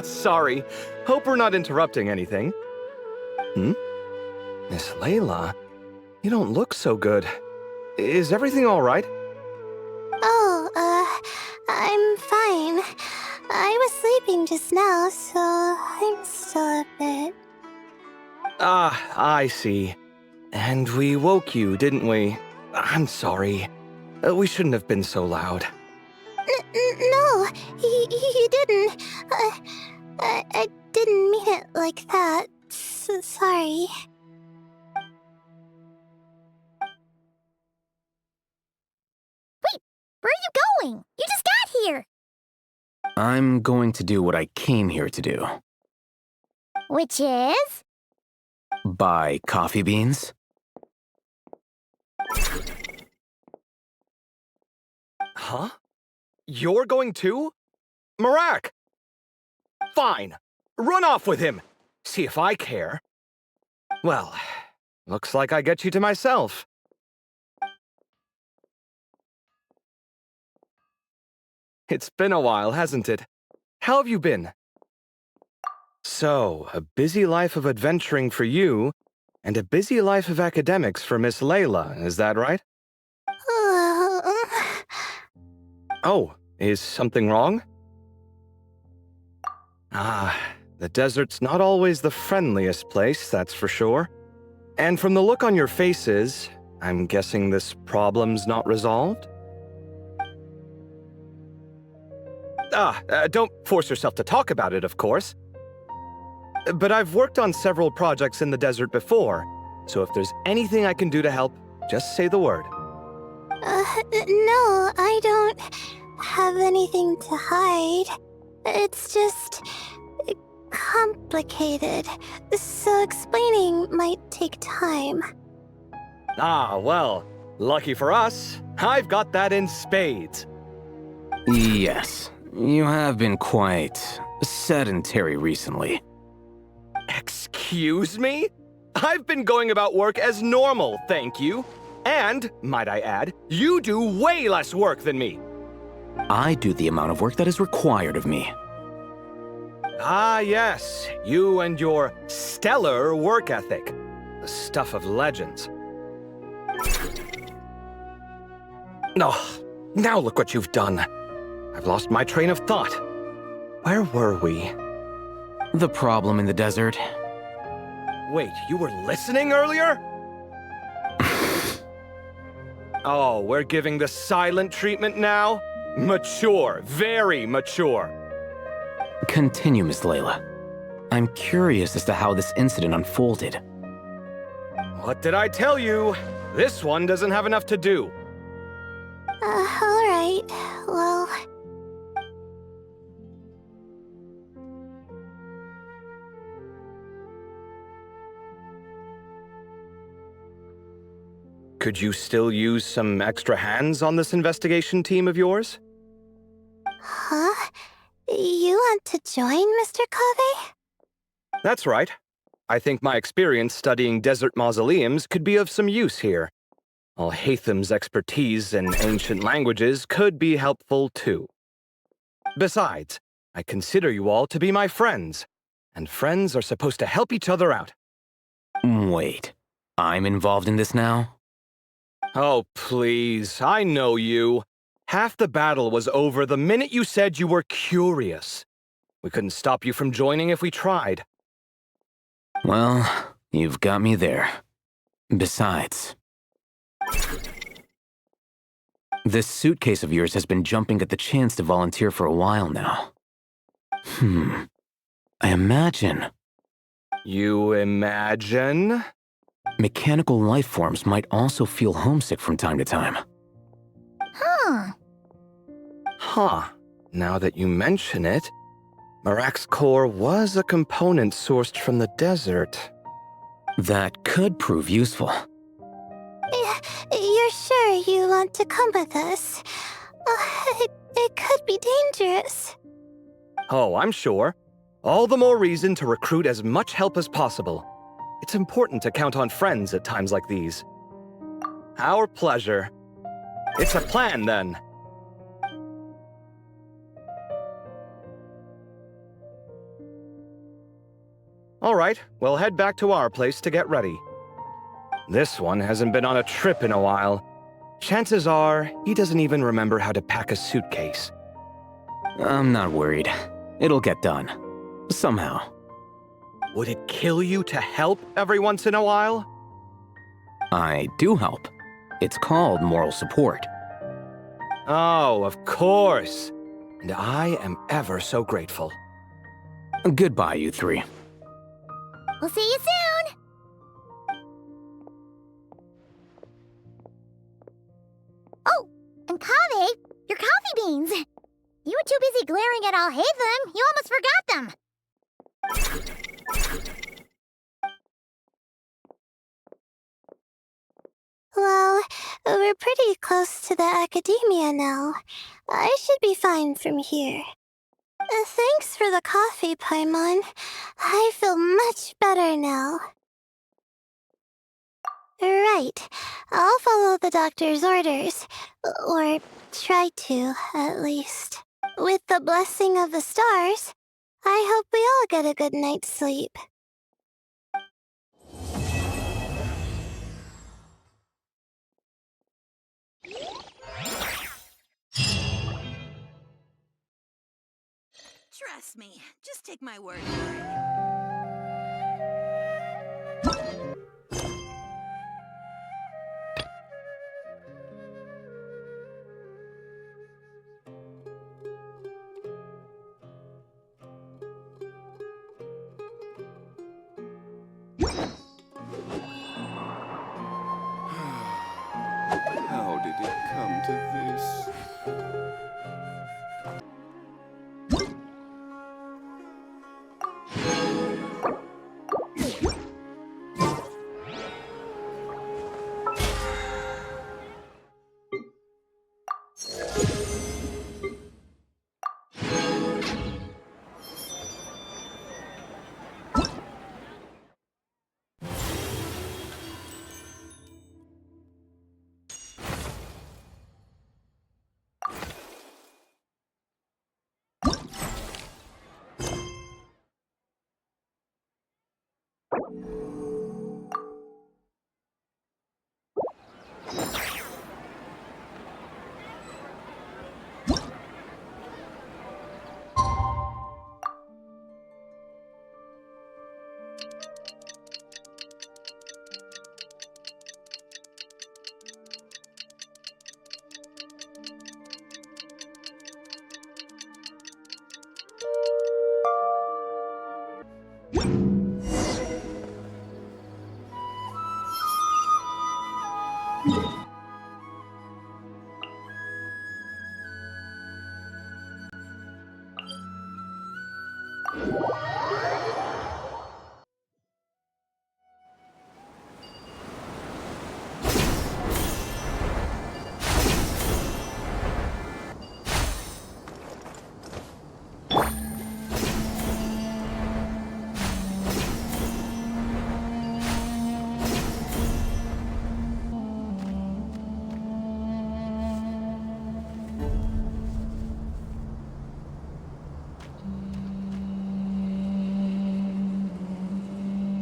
Speaker 11: Sorry. Hope we're not interrupting anything. Miss Layla, you don't look so good. Is everything all right?
Speaker 2: Oh, I'm fine. I was sleeping just now, so I'm still a bit...
Speaker 11: Ah, I see. And we woke you, didn't we? I'm sorry. We shouldn't have been so loud.
Speaker 2: No, you didn't. I didn't mean it like that. Sorry. Wait, where are you going? You just got here.
Speaker 10: I'm going to do what I came here to do.
Speaker 2: Which is?
Speaker 10: Buy coffee beans?
Speaker 11: Huh? You're going too? Marak! Fine. Run off with him. See if I care. Well, looks like I get you to myself. It's been a while, hasn't it? How have you been? So, a busy life of adventuring for you, and a busy life of academics for Miss Layla, is that right? Oh, is something wrong? Ah, the desert's not always the friendliest place, that's for sure. And from the look on your faces, I'm guessing this problem's not resolved? Don't force yourself to talk about it, of course. But I've worked on several projects in the desert before, so if there's anything I can do to help, just say the word.
Speaker 4: No, I don't have anything to hide. It's just complicated, so explaining might take time.
Speaker 11: Ah, well, lucky for us, I've got that in spades.
Speaker 10: Yes, you have been quite sedentary recently.
Speaker 11: Excuse me? I've been going about work as normal, thank you. And, might I add, you do way less work than me.
Speaker 10: I do the amount of work that is required of me.
Speaker 11: Ah, yes, you and your stellar work ethic. The stuff of legends. Oh, now look what you've done. I've lost my train of thought. Where were we?
Speaker 10: The problem in the desert.
Speaker 11: Wait, you were listening earlier? Oh, we're giving the silent treatment now? Mature, very mature.
Speaker 10: Continue, Miss Layla. I'm curious as to how this incident unfolded.
Speaker 11: What did I tell you? This one doesn't have enough to do.
Speaker 4: Alright, well...
Speaker 11: Could you still use some extra hands on this investigation team of yours?
Speaker 4: Huh? You want to join, Mr. Kaveh?
Speaker 11: That's right. I think my experience studying desert mausoleums could be of some use here. Alhaitham's expertise in ancient languages could be helpful too. Besides, I consider you all to be my friends, and friends are supposed to help each other out.
Speaker 10: Wait, I'm involved in this now?
Speaker 11: Oh, please, I know you. Half the battle was over the minute you said you were curious. We couldn't stop you from joining if we tried.
Speaker 10: Well, you've got me there. Besides... this suitcase of yours has been jumping at the chance to volunteer for a while now. I imagine...
Speaker 11: You imagine?
Speaker 10: Mechanical life forms might also feel homesick from time to time.
Speaker 11: Huh. Now that you mention it, Marak's core was a component sourced from the desert.
Speaker 10: That could prove useful.
Speaker 4: You're sure you want to come with us? It could be dangerous.
Speaker 11: Oh, I'm sure. All the more reason to recruit as much help as possible. It's important to count on friends at times like these. Our pleasure. It's a plan, then. All right, we'll head back to our place to get ready. This one hasn't been on a trip in a while. Chances are, he doesn't even remember how to pack a suitcase.
Speaker 10: I'm not worried. It'll get done. Somehow.
Speaker 11: Would it kill you to help every once in a while?
Speaker 10: I do help. It's called moral support.
Speaker 11: Oh, of course. And I am ever so grateful.
Speaker 10: Goodbye, you three.
Speaker 2: We'll see you soon! Oh, and Kaveh, your coffee beans! You were too busy glaring at Alhaitham, you almost forgot them.
Speaker 12: Well, we're pretty close to the academia now. I should be fine from here. Thanks for the coffee, Paimon. I feel much better now. Right. I'll follow the doctor's orders. Or try to, at least. With the blessing of the stars, I hope we all get a good night's sleep.
Speaker 5: Trust me, just take my word for it.
Speaker 13: How did it come to this?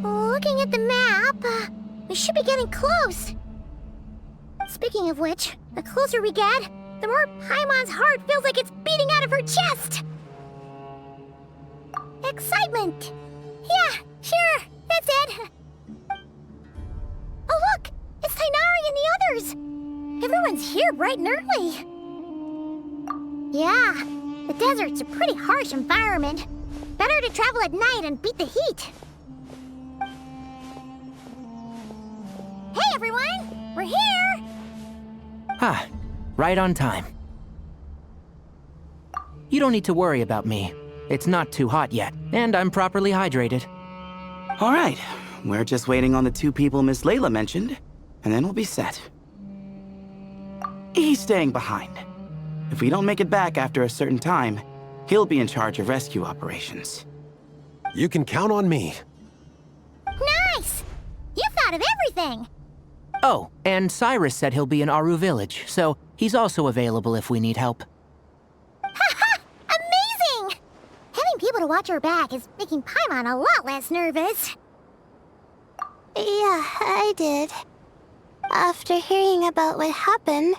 Speaker 2: Looking at the map, we should be getting close. Speaking of which, the closer we get, the more Paimon's heart feels like it's beating out of her chest. Excitement! Yeah, sure, that's it. Oh look, it's Tighnari and the others. Everyone's here bright and early. Yeah, the desert's a pretty harsh environment. Better to travel at night and beat the heat. Hey everyone, we're here!
Speaker 6: Ah, right on time. You don't need to worry about me. It's not too hot yet, and I'm properly hydrated.
Speaker 8: All right, we're just waiting on the two people Miss Layla mentioned, and then we'll be set. He's staying behind. If we don't make it back after a certain time, he'll be in charge of rescue operations.
Speaker 9: You can count on me.
Speaker 2: Nice! You thought of everything!
Speaker 6: Oh, and Cyrus said he'll be in Aru Village, so he's also available if we need help.
Speaker 2: Haha! Amazing! Having people to watch our back is making Paimon a lot less nervous.
Speaker 12: Yeah, I did. After hearing about what happened,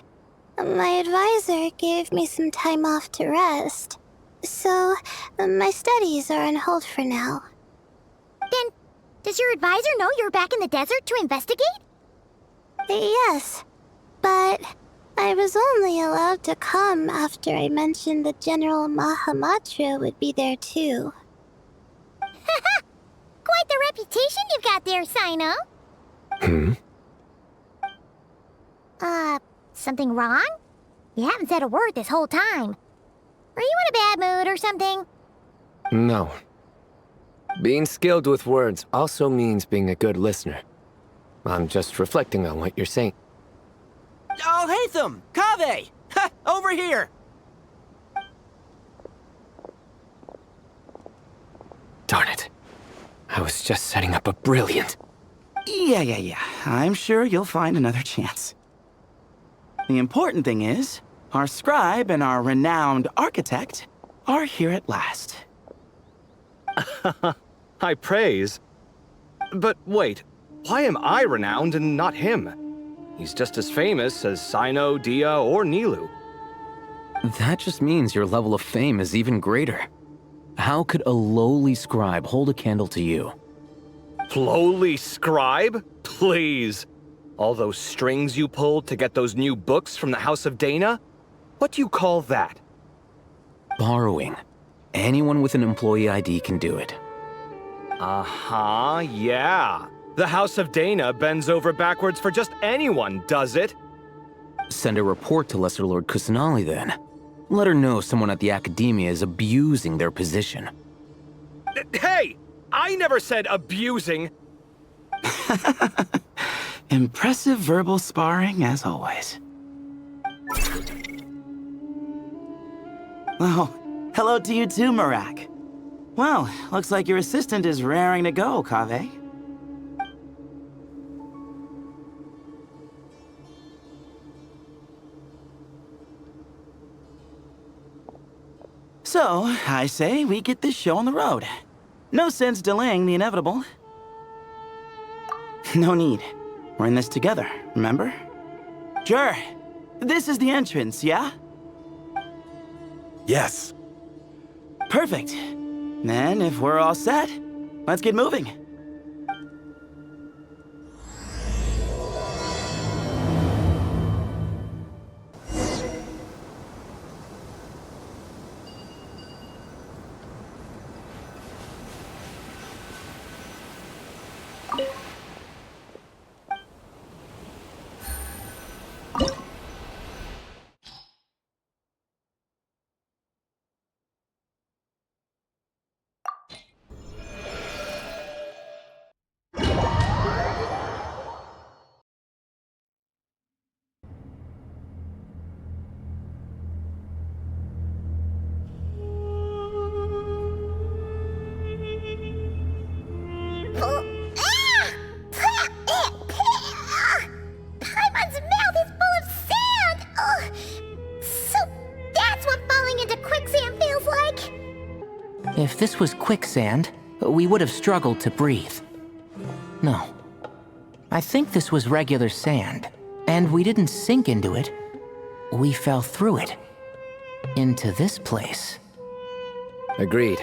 Speaker 12: my advisor gave me some time off to rest. So, my studies are on hold for now.
Speaker 2: Then, does your advisor know you're back in the desert to investigate?
Speaker 12: Yes, but I was only allowed to come after I mentioned that General Mahamatra would be there too.
Speaker 2: Haha! Quite the reputation you've got there, Cyno.
Speaker 7: Hmm?
Speaker 2: Something wrong? You haven't said a word this whole time. Are you in a bad mood or something?
Speaker 7: No. Being skilled with words also means being a good listener. I'm just reflecting on what you're saying.
Speaker 6: Alhaitham! Kaveh! Ha! Over here!
Speaker 7: Darn it. I was just setting up a brilliant...
Speaker 8: Yeah. I'm sure you'll find another chance. The important thing is, our scribe and our renowned architect are here at last.
Speaker 11: High praise. But wait, why am I renowned and not him? He's just as famous as Cyno, Dia, or Nilou.
Speaker 10: That just means your level of fame is even greater. How could a lowly scribe hold a candle to you?
Speaker 11: Lowly scribe? Please. All those strings you pulled to get those new books from the House of Dana? What do you call that?
Speaker 10: Borrowing. Anyone with an employee ID can do it.
Speaker 11: Uh-huh, yeah. The House of Dana bends over backwards for just anyone, does it?
Speaker 10: Send a report to Lesser Lord Kusanali then. Let her know someone at the Academia is abusing their position.
Speaker 11: Hey! I never said abusing!
Speaker 8: Impressive verbal sparring, as always. Oh, hello to you too, Marak. Well, looks like your assistant is raring to go, Kaveh. So, I say we get this show on the road. No sense delaying the inevitable. No need. We're in this together, remember? Sure. This is the entrance, yeah?
Speaker 9: Yes.
Speaker 8: Perfect. Then, if we're all set, let's get moving.
Speaker 2: Paimon's mouth is full of sand! Ugh. So that's what falling into quicksand feels like?
Speaker 6: If this was quicksand, we would have struggled to breathe. No. I think this was regular sand, and we didn't sink into it. We fell through it. Into this place.
Speaker 7: Agreed.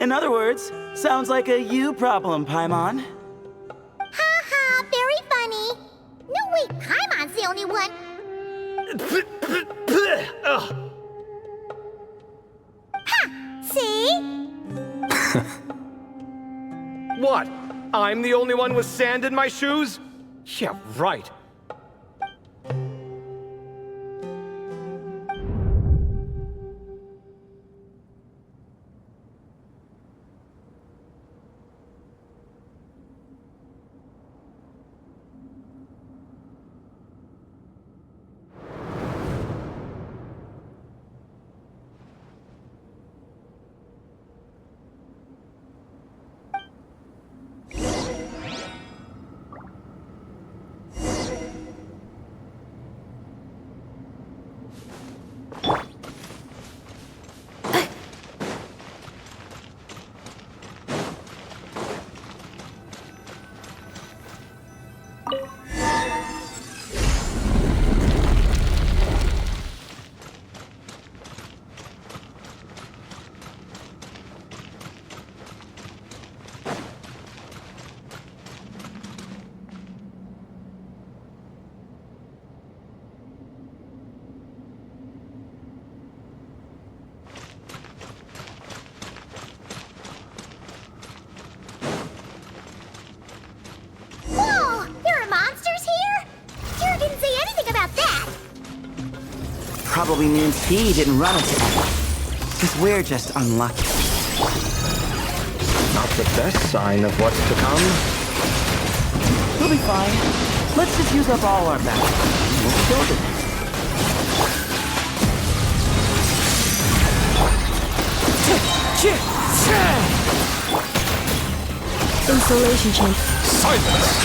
Speaker 8: In other words, sounds like a you problem, Paimon.
Speaker 2: Ha, very funny. No, wait, Paimon's the only one. Ha! See?
Speaker 11: What? I'm the only one with sand in my shoes? Yeah, right.
Speaker 8: probably means he didn't run into any. Because we're just unlucky.
Speaker 11: Not the best sign of what's to come.
Speaker 8: We'll be fine. Let's just use up all our battle. We'll be golden.
Speaker 1: Insulation chain.
Speaker 3: Silence!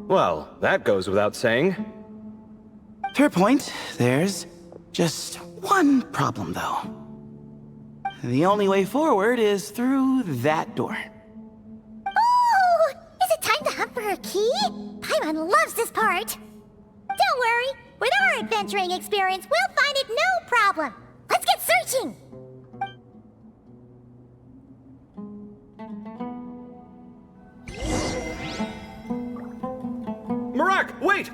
Speaker 11: Well, that goes without saying.
Speaker 8: Fair point. There's just one problem, though. The only way forward is through that door.
Speaker 2: Ooh! Is it time to hunt for her key? Paimon loves this part! Don't worry! With our adventuring experience, we'll find it no problem! Let's get searching!
Speaker 11: Marak, wait!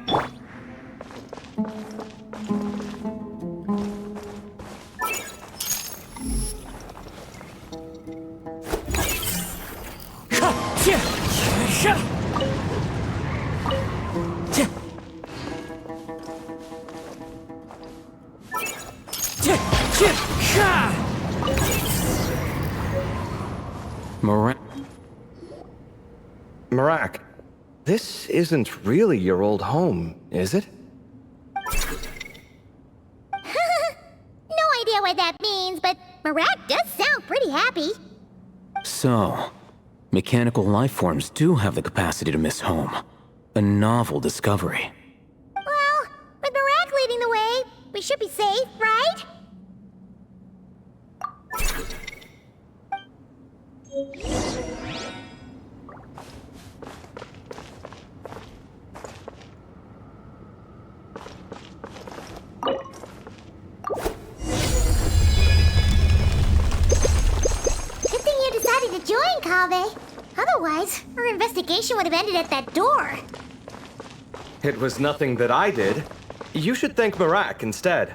Speaker 11: Marak, this isn't really your old home, is it?
Speaker 2: No idea what that means, but Marak does sound pretty happy.
Speaker 10: So, mechanical life forms do have the capacity to miss home. A novel discovery.
Speaker 2: Well, with Marak leading the way, we should be safe, right? Join, Kaveh. Otherwise, our investigation would have ended at that door.
Speaker 11: It was nothing that I did. You should thank Marak instead.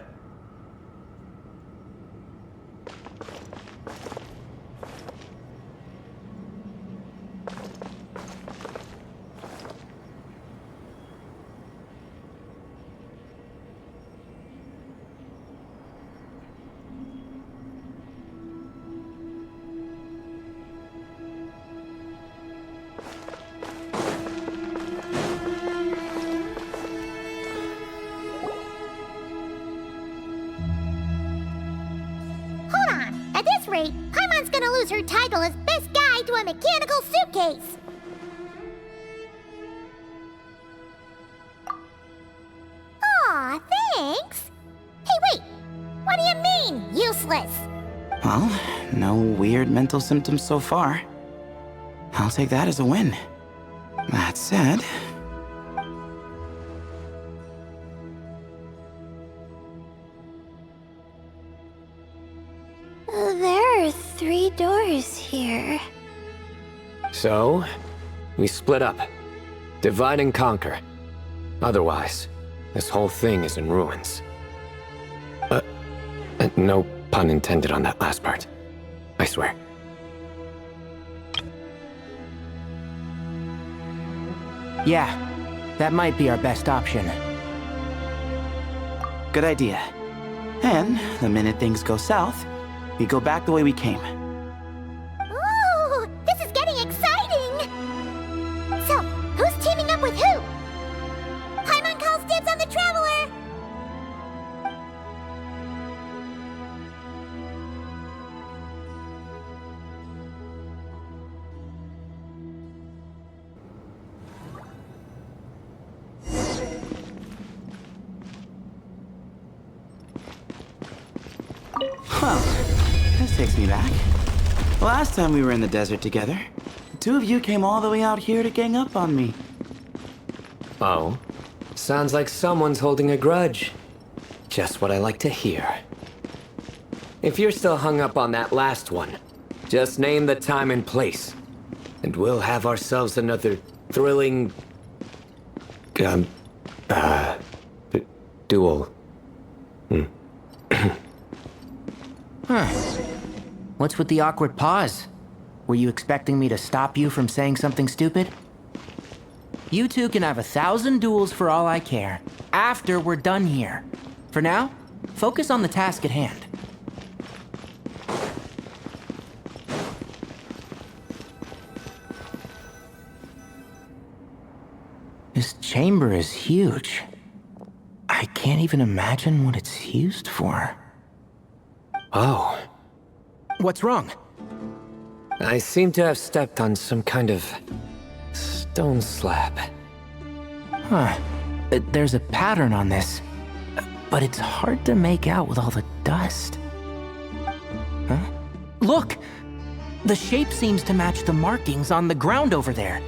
Speaker 2: Paimon's gonna lose her title as best guy to a mechanical suitcase. Aw, thanks. Hey, wait. What do you mean, useless?
Speaker 8: Well, no weird mental symptoms so far. I'll take that as a win. That said...
Speaker 12: There are 3 doors here.
Speaker 7: So, we split up. Divide and conquer. Otherwise, this whole thing is in ruins. No pun intended on that last part. I swear.
Speaker 6: Yeah, that might be our best option.
Speaker 8: Good idea. And the minute things go south, we go back the way we came.
Speaker 2: Ooh, this is getting exciting! So, who's teaming up with who? Paimon calls dibs on the Traveler!
Speaker 8: Well, this takes me back. Last time we were in the desert together, the two of you came all the way out here to gang up on me.
Speaker 7: Oh? Sounds like someone's holding a grudge. Just what I like to hear. If you're still hung up on that last one, just name the time and place, and we'll have ourselves another thrilling... duel.
Speaker 6: Huh. What's with the awkward pause? Were you expecting me to stop you from saying something stupid? You two can have 1,000 duels for all I care, after we're done here. For now, focus on the task at hand. This chamber is huge. I can't even imagine what it's used for.
Speaker 7: Oh.
Speaker 6: What's wrong?
Speaker 7: I seem to have stepped on some kind of stone slab.
Speaker 6: Huh. There's a pattern on this, but it's hard to make out with all the dust. Huh? Look! The shape seems to match the markings on the ground over there.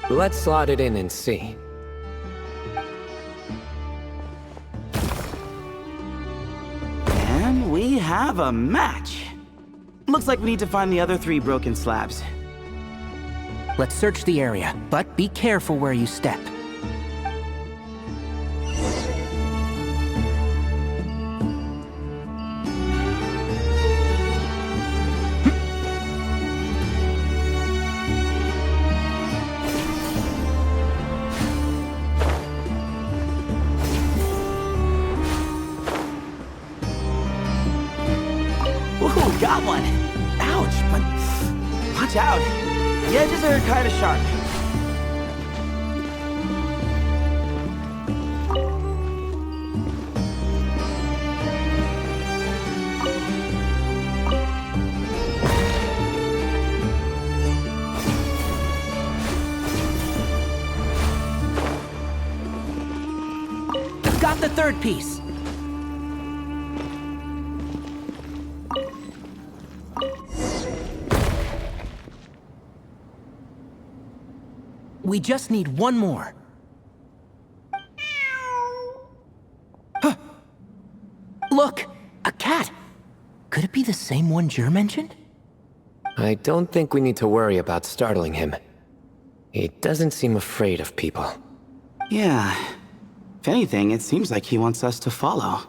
Speaker 7: Let's slot it in and see.
Speaker 8: And we have a match. Looks like we need to find the other 3 broken slabs.
Speaker 6: Let's search the area, but be careful where you step.
Speaker 8: Ooh, got one! Ouch, but watch out. The edges are kind of sharp.
Speaker 6: Got the 3rd piece. We just need one more. Huh. Look! A cat! Could it be the same one Jer mentioned?
Speaker 7: I don't think we need to worry about startling him. He doesn't seem afraid of people.
Speaker 8: Yeah. If anything, it seems like he wants us to follow.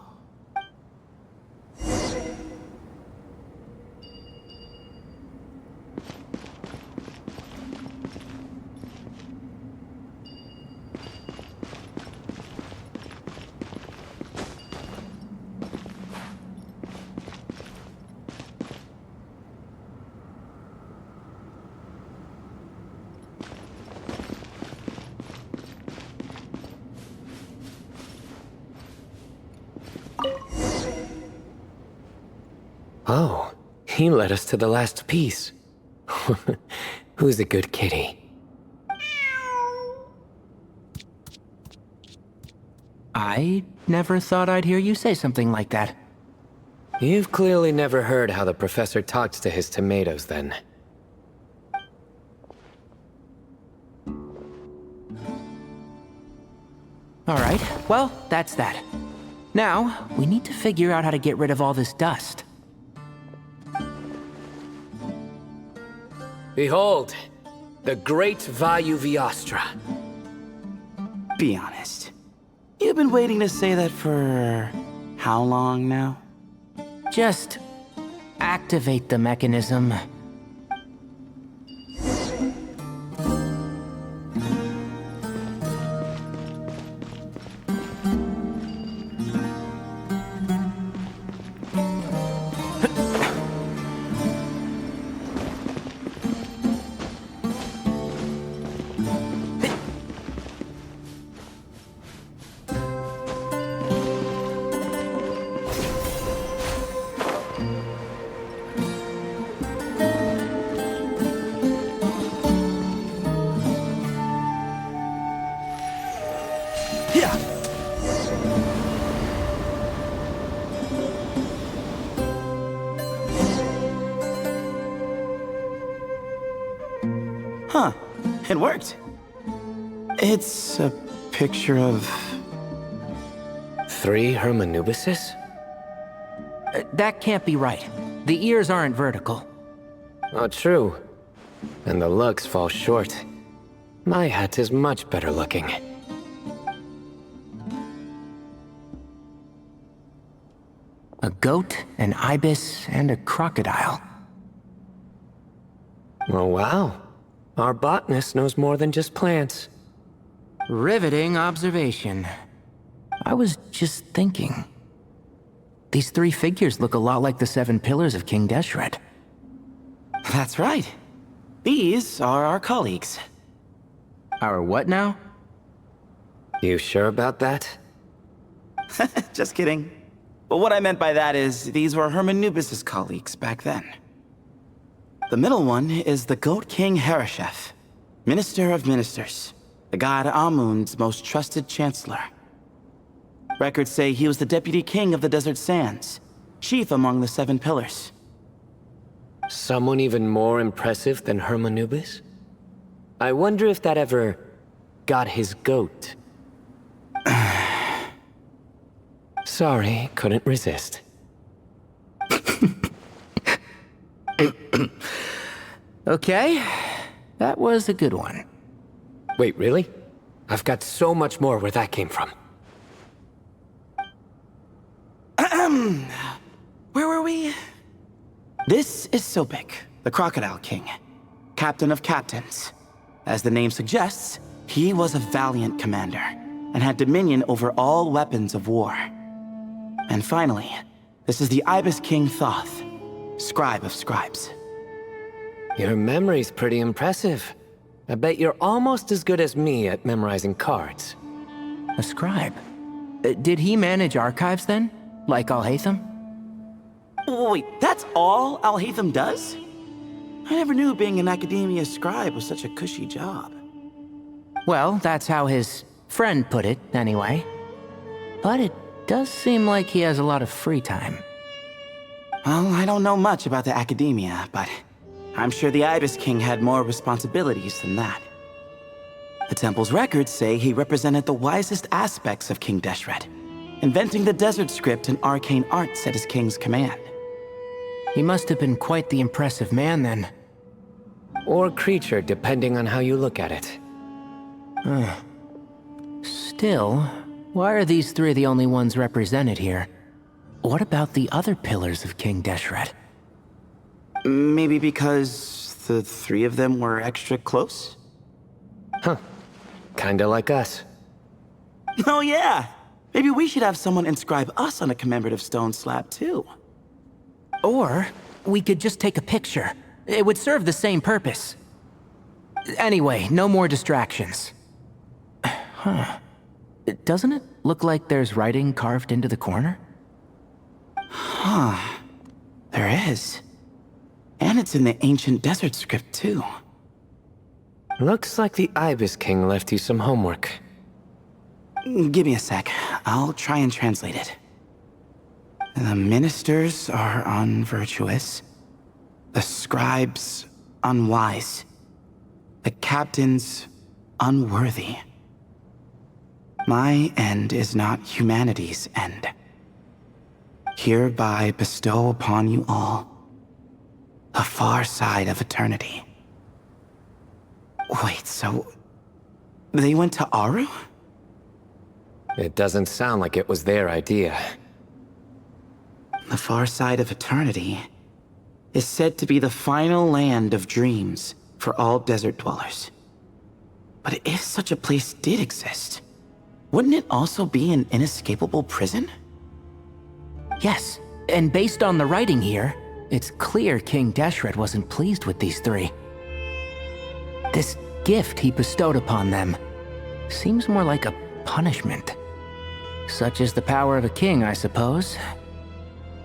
Speaker 7: Oh, he led us to the last piece. Who's a good kitty?
Speaker 6: I never thought I'd hear you say something like that.
Speaker 7: You've clearly never heard how the professor talks to his tomatoes, then.
Speaker 6: Alright, well, that's that. Now, we need to figure out how to get rid of all this dust.
Speaker 7: Behold, the great Vayu Viastra.
Speaker 8: Be honest. You've been waiting to say that for... how long now?
Speaker 6: Just activate the mechanism.
Speaker 8: Huh, it worked. It's a picture of...
Speaker 7: 3 Hermanubises?
Speaker 6: That can't be right. The ears aren't vertical.
Speaker 7: Oh, true. And the looks fall short. My hat is much better looking.
Speaker 6: A goat, an ibis, and a crocodile.
Speaker 7: Oh, wow. Our botanist knows more than just plants.
Speaker 6: Riveting observation. I was just thinking. These 3 figures look a lot like the 7 pillars of King Deshret.
Speaker 8: That's right. These are our colleagues.
Speaker 6: Our what now?
Speaker 7: You sure about that?
Speaker 8: Just kidding. But what I meant by that is, these were Hermanubis' colleagues back then. The middle one is the Goat King Hereshef, Minister of Ministers, the god Amun's most trusted chancellor. Records say he was the deputy king of the Desert Sands, chief among the 7 pillars.
Speaker 7: Someone even more impressive than Hermanubis? I wonder if that ever got his goat. Sorry, couldn't resist.
Speaker 6: Okay, that was a good one.
Speaker 7: Wait, really? I've got so much more where that came from.
Speaker 8: Where were we? This is Sobek, the Crocodile King, captain of captains. As the name suggests, he was a valiant commander and had dominion over all weapons of war. And finally, this is the Ibis King Thoth, scribe of scribes.
Speaker 7: Your memory's pretty impressive. I bet you're almost as good as me at memorizing cards.
Speaker 6: A scribe? Did he manage archives then? Like Alhaitham?
Speaker 8: Wait, that's all Alhaitham does? I never knew being an academia scribe was such a cushy job.
Speaker 6: Well, that's how his friend put it, anyway. But it does seem like he has a lot of free time.
Speaker 8: Well, I don't know much about the academia, but I'm sure the Ibis King had more responsibilities than that. The temple's records say he represented the wisest aspects of King Deshret, inventing the desert script and arcane arts at his king's command.
Speaker 6: He must have been quite the impressive man then.
Speaker 7: Or creature, depending on how you look at it.
Speaker 6: Still, why are these 3 the only ones represented here? What about the other pillars of King Deshret?
Speaker 8: Maybe because the 3 of them were extra close?
Speaker 7: Huh. Kinda like us.
Speaker 8: Oh yeah! Maybe we should have someone inscribe us on a commemorative stone slab too.
Speaker 6: Or we could just take a picture. It would serve the same purpose. Anyway, no more distractions. Huh. Doesn't it look like there's writing carved into the corner?
Speaker 8: Huh. There is. And it's in the ancient desert script too.
Speaker 7: Looks like the Ibis King left you some homework.
Speaker 8: Give me a sec. I'll try and translate it. The ministers are unvirtuous. The scribes unwise. The captains unworthy. My end is not humanity's end. Hereby bestow upon you all the far side of eternity. Wait, so they went to Aru?
Speaker 7: It doesn't sound like it was their idea.
Speaker 8: The far side of eternity is said to be the final land of dreams for all desert dwellers. But if such a place did exist, wouldn't it also be an inescapable prison?
Speaker 6: Yes, and based on the writing here, it's clear King Deshret wasn't pleased with these 3. This gift he bestowed upon them seems more like a punishment. Such is the power of a king, I suppose.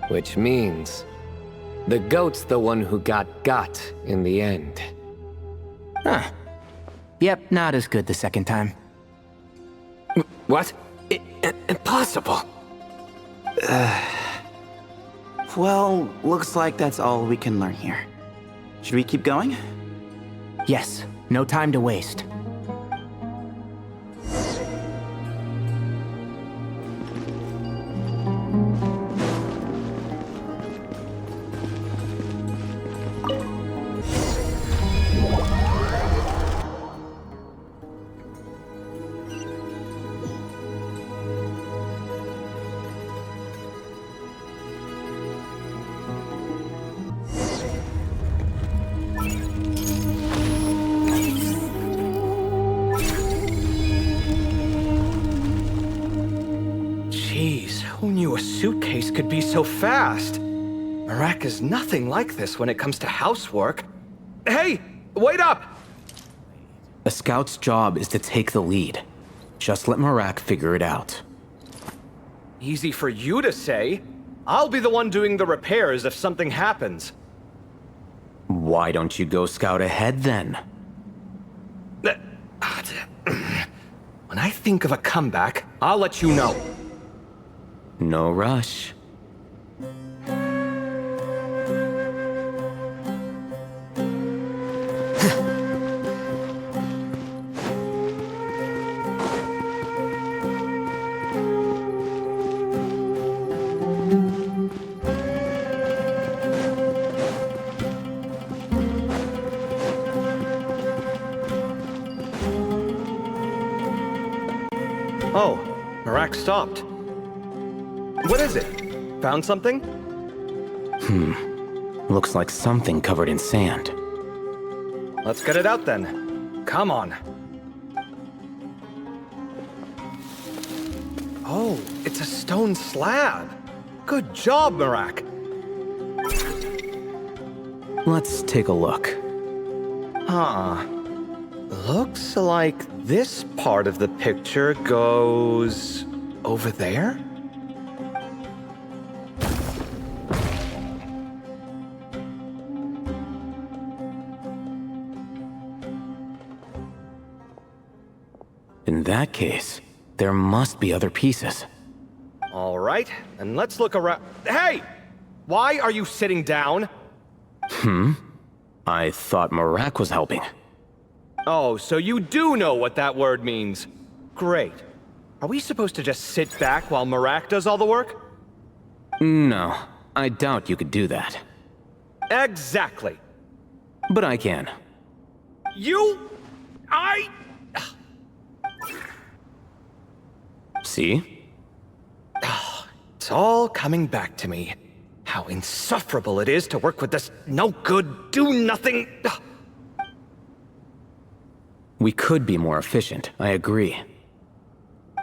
Speaker 7: Which means the goat's the one who got in the end.
Speaker 6: Huh. Yep, not as good the second time.
Speaker 7: What? Impossible!
Speaker 8: Well, looks like that's all we can learn here. Should we keep going?
Speaker 6: Yes, No time to waste.
Speaker 11: Who knew a suitcase could be so fast? Marak is nothing like this when it comes to housework. Hey, wait up!
Speaker 10: A scout's job is to take the lead. Just let Marak figure it out.
Speaker 11: Easy for you to say. I'll be the one doing the repairs if something happens.
Speaker 10: Why don't you go scout ahead then?
Speaker 11: When I think of a comeback, I'll let you know.
Speaker 10: No rush.
Speaker 11: Oh, Marak stopped. What is it? Found something?
Speaker 10: Looks like something covered in sand.
Speaker 11: Let's get it out then. Come on. Oh, it's a stone slab. Good job, Marak.
Speaker 10: Let's take a look.
Speaker 11: Huh. Looks like this part of the picture goes over there?
Speaker 10: In that case, there must be other pieces.
Speaker 11: All right, and let's look around. Hey! Why are you sitting down?
Speaker 10: I thought Marak was helping.
Speaker 11: Oh, so you do know what that word means. Great. Are we supposed to just sit back while Marak does all the work?
Speaker 10: No, I doubt you could do that.
Speaker 11: Exactly.
Speaker 10: But I can. See?
Speaker 11: It's all coming back to me. How insufferable it is to work with this no-good, do-nothing...
Speaker 10: We could be more efficient, I agree.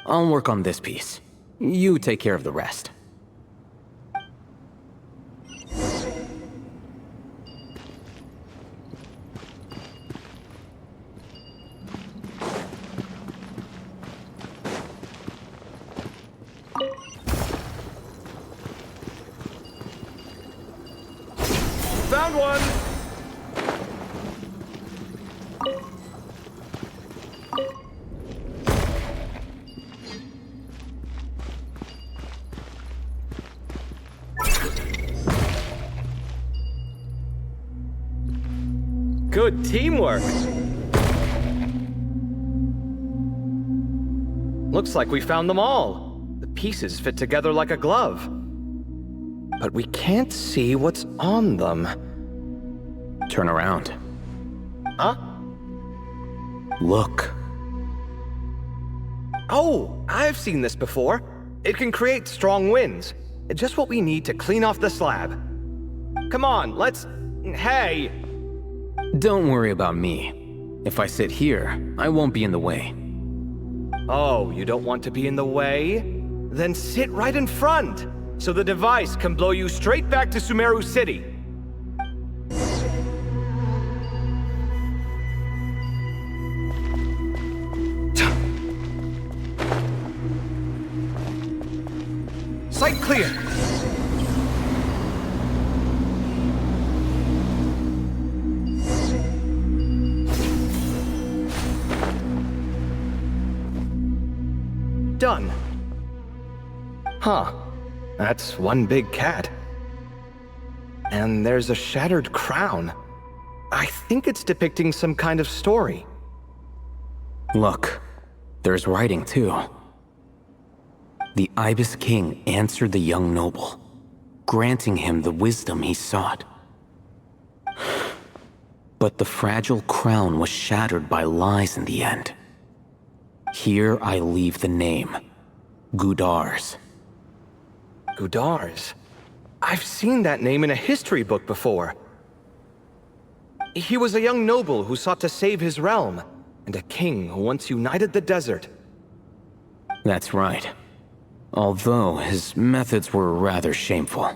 Speaker 10: I'll work on this piece. You take care of the rest.
Speaker 11: Found one! Good teamwork! Looks like we found them all. The pieces fit together like a glove. But we can't see what's on them.
Speaker 10: Turn around.
Speaker 11: Huh?
Speaker 10: Look.
Speaker 11: Oh, I've seen this before. It can create strong winds. Just what we need to clean off the slab. Come on, let's... Hey!
Speaker 10: Don't worry about me. If I sit here, I won't be in the way.
Speaker 11: Oh, you don't want to be in the way? Then sit right in front, so the device can blow you straight back to Sumeru City. Sight clear! Done. Huh. That's one big cat. And there's a shattered crown. I think it's depicting some kind of story.
Speaker 10: Look, there's writing too. The Ibis King answered the young noble, granting him the wisdom he sought. But the fragile crown was shattered by lies in the end. Here I leave the name, Gudars.
Speaker 11: Gudars? I've seen that name in a history book before. He was a young noble who sought to save his realm, and a king who once united the desert.
Speaker 10: That's right. Although his methods were rather shameful.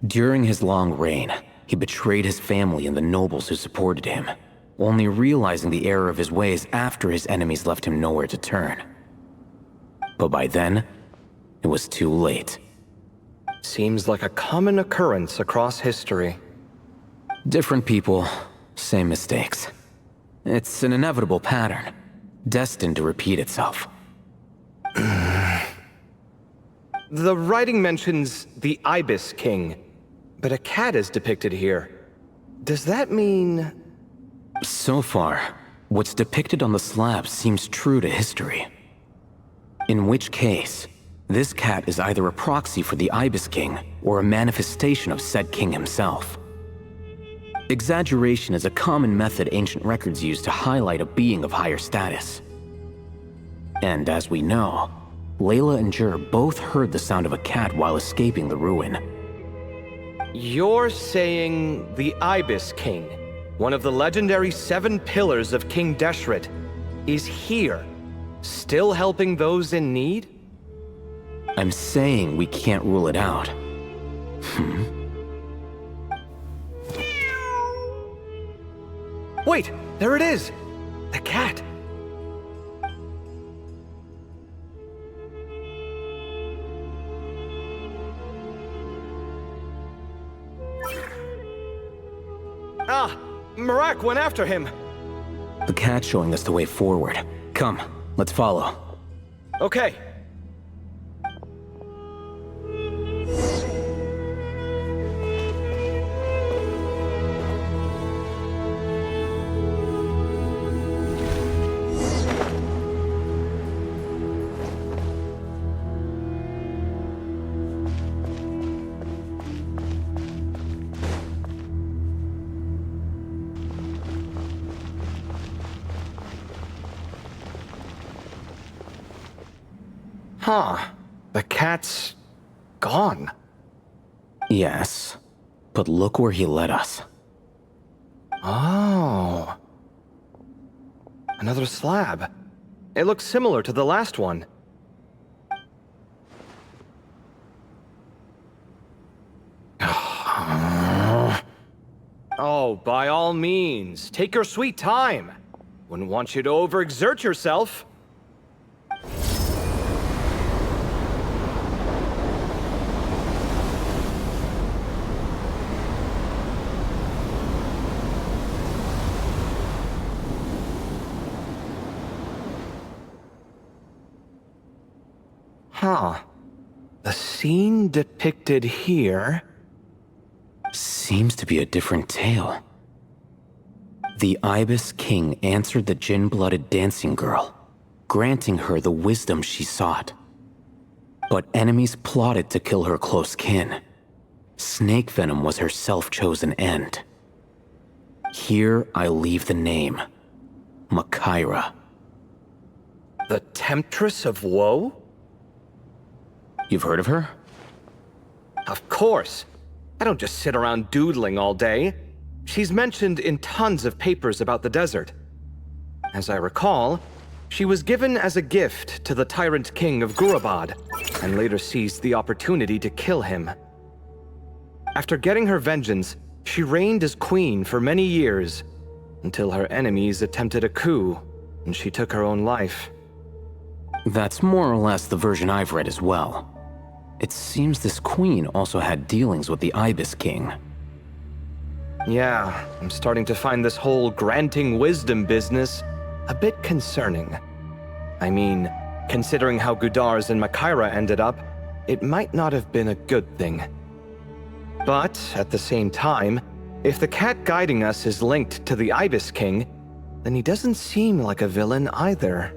Speaker 10: During his long reign, he betrayed his family and the nobles who supported him, only realizing the error of his ways after his enemies left him nowhere to turn. But by then, it was too late.
Speaker 11: Seems like a common occurrence across history.
Speaker 10: Different people, same mistakes. It's an inevitable pattern, destined to repeat itself.
Speaker 11: The writing mentions the Ibis King, but a cat is depicted here. Does that mean...
Speaker 10: So far, what's depicted on the slab seems true to history. In which case, this cat is either a proxy for the Ibis King or a manifestation of said king himself. Exaggeration is a common method ancient records use to highlight a being of higher status. And as we know, Layla and Jur both heard the sound of a cat while escaping the ruin.
Speaker 11: You're saying the Ibis King, one of the legendary 7 pillars of King Deshret, is here, still helping those in need?
Speaker 10: I'm saying we can't rule it out.
Speaker 11: Wait, there it is! The cat! Ah! Marak went after him!
Speaker 10: The cat's showing us the way forward. Come, let's follow.
Speaker 11: Okay. Huh. The cat's... gone.
Speaker 10: Yes, but look where he led us.
Speaker 11: Oh. Another slab. It looks similar to the last one. Oh, by all means, take your sweet time. Wouldn't want you to overexert yourself. Huh. The scene depicted here...
Speaker 10: seems to be a different tale. The Ibis King answered the Jinn-blooded dancing girl, granting her the wisdom she sought. But enemies plotted to kill her close kin. Snake venom was her self-chosen end. Here I leave the name, Makaira.
Speaker 11: The Temptress of Woe?
Speaker 10: You've heard of her?
Speaker 11: Of course. I don't just sit around doodling all day. She's mentioned in tons of papers about the desert. As I recall, she was given as a gift to the tyrant king of Gurabad, and later seized the opportunity to kill him. After getting her vengeance, she reigned as queen for many years, until her enemies attempted a coup, and she took her own life.
Speaker 10: That's more or less the version I've read as well. It seems this queen also had dealings with the Ibis King.
Speaker 11: Yeah, I'm starting to find this whole granting wisdom business a bit concerning. I mean, considering how Gudars and Makaira ended up, it might not have been a good thing. But, at the same time, If the cat guiding us is linked to the Ibis King, then he doesn't seem like a villain either.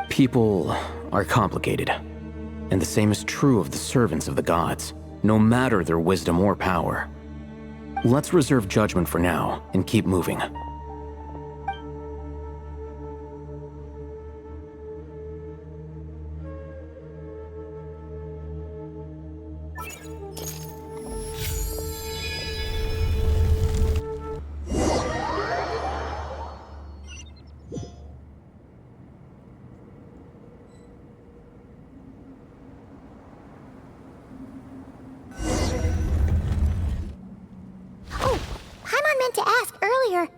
Speaker 10: People are complicated, and the same is true of the servants of the gods, no matter their wisdom or power. Let's reserve judgment for now and keep moving.
Speaker 2: To ask earlier,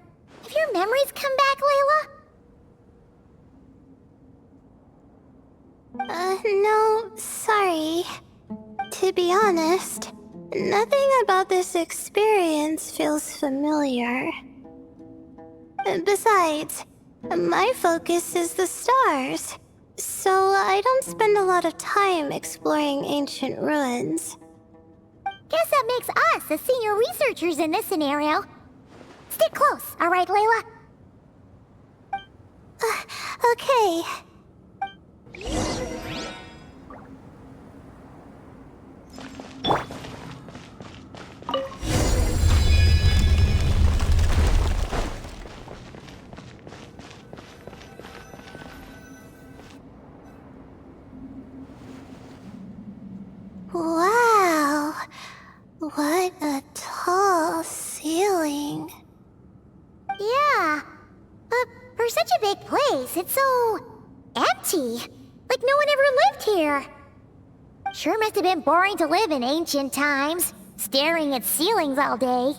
Speaker 2: have your memories come back, Layla?
Speaker 12: No, sorry. To be honest, nothing about this experience feels familiar. Besides, my focus is the stars, so I don't spend a lot of time exploring ancient ruins.
Speaker 2: Guess that makes us the senior researchers in this scenario. Stick close, all right, Layla?
Speaker 12: Okay. Wow. What a tall ceiling.
Speaker 2: Yeah, but for such a big place, it's so empty. Like no one ever lived here. Sure must have been boring to live in ancient times, staring at ceilings all day.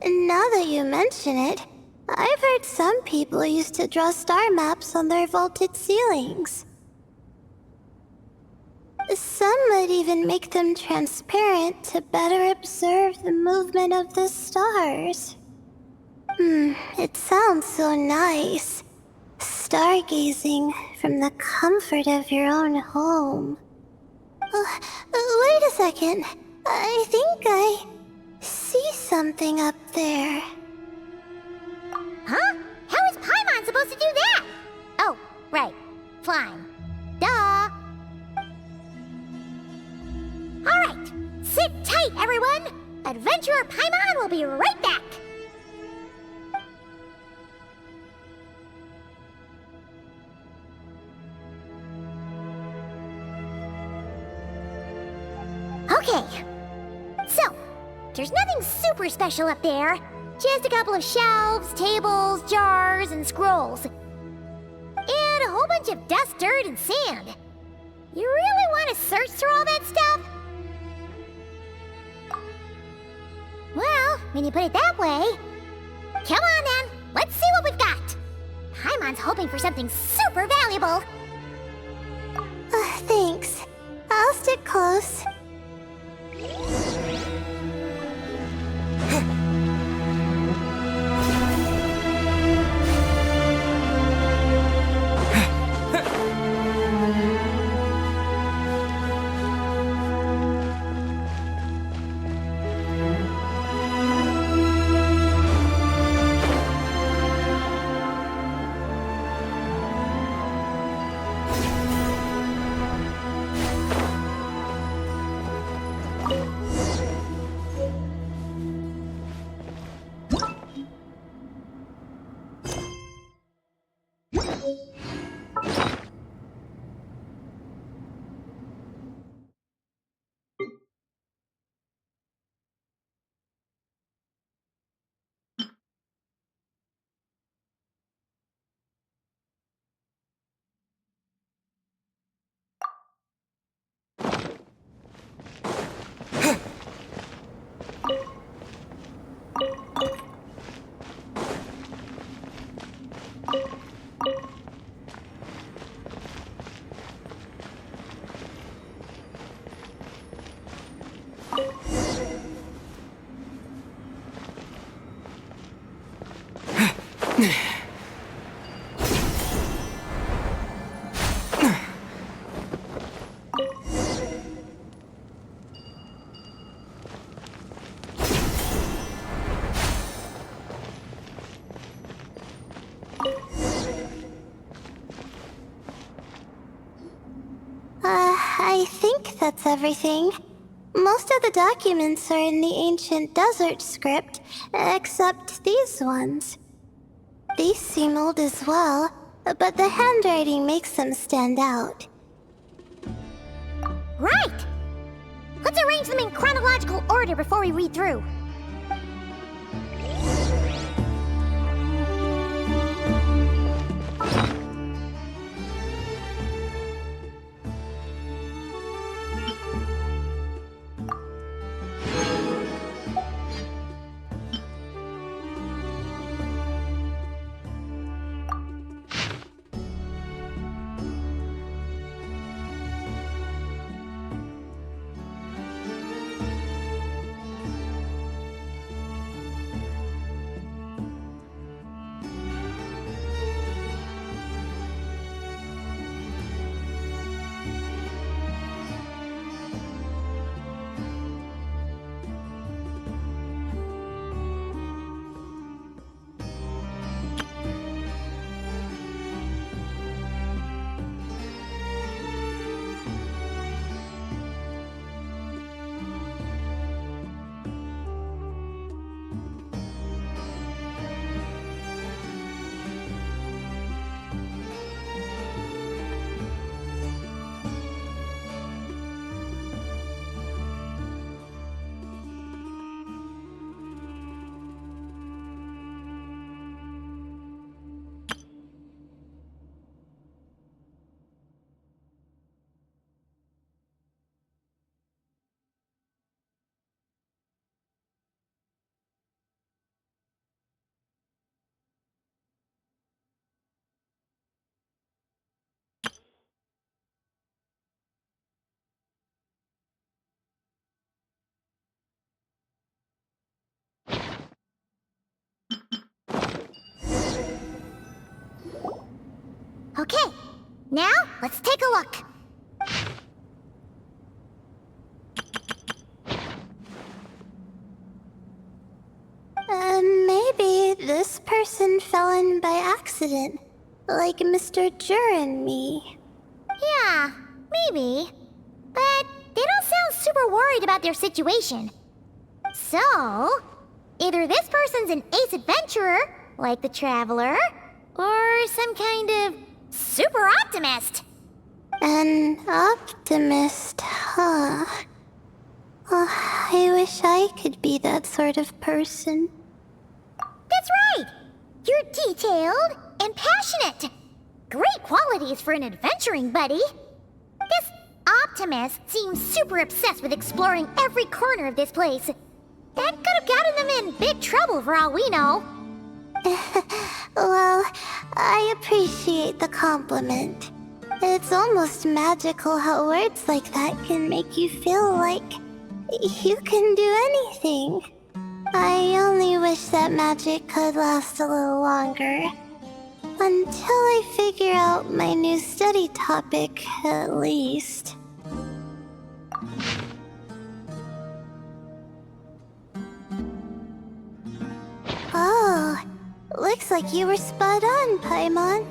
Speaker 12: Now that you mention it, I've heard some people used to draw star maps on their vaulted ceilings. Some might even make them transparent to better observe the movement of the stars. It sounds so nice. Stargazing from the comfort of your own home. Wait a second. I think I see something up there.
Speaker 2: Huh? How is Paimon supposed to do that? Oh, right. Flying. Duh. Alright, sit tight, everyone! Adventurer Paimon will be right back! Okay, so, there's nothing super special up there. Just a couple of shelves, tables, jars, and scrolls. And a whole bunch of dust, dirt, and sand. You really want to search through all that stuff? Well, when you put it that way... Come on then, let's see what we've got! Paimon's hoping for something super valuable!
Speaker 12: Thanks. I'll stick close. that's everything. Most of the documents are in the ancient desert script, except these ones. These seem old as well, but the handwriting makes them stand out.
Speaker 2: Right! Let's arrange them in chronological order before we read through. Okay, now let's take a look.
Speaker 12: Maybe this person fell in by accident, like Mr. Jur and me.
Speaker 2: Yeah, maybe. But they don't sound super worried about their situation. So, either this person's an ace adventurer, like the Traveler, or some kind of super optimist.
Speaker 12: An optimist, huh? Oh, I wish I could be that sort of person.
Speaker 2: That's right! You're detailed and passionate. Great qualities for an adventuring buddy. This optimist seems super obsessed with exploring every corner of this place. That could have gotten them in big trouble for all we know.
Speaker 12: Well, I appreciate the compliment. It's almost magical how words like that can make you feel like you can do anything. I only wish that magic could last a little longer. Until I figure out my new study topic, at least. Oh, looks like you were spot on, Paimon.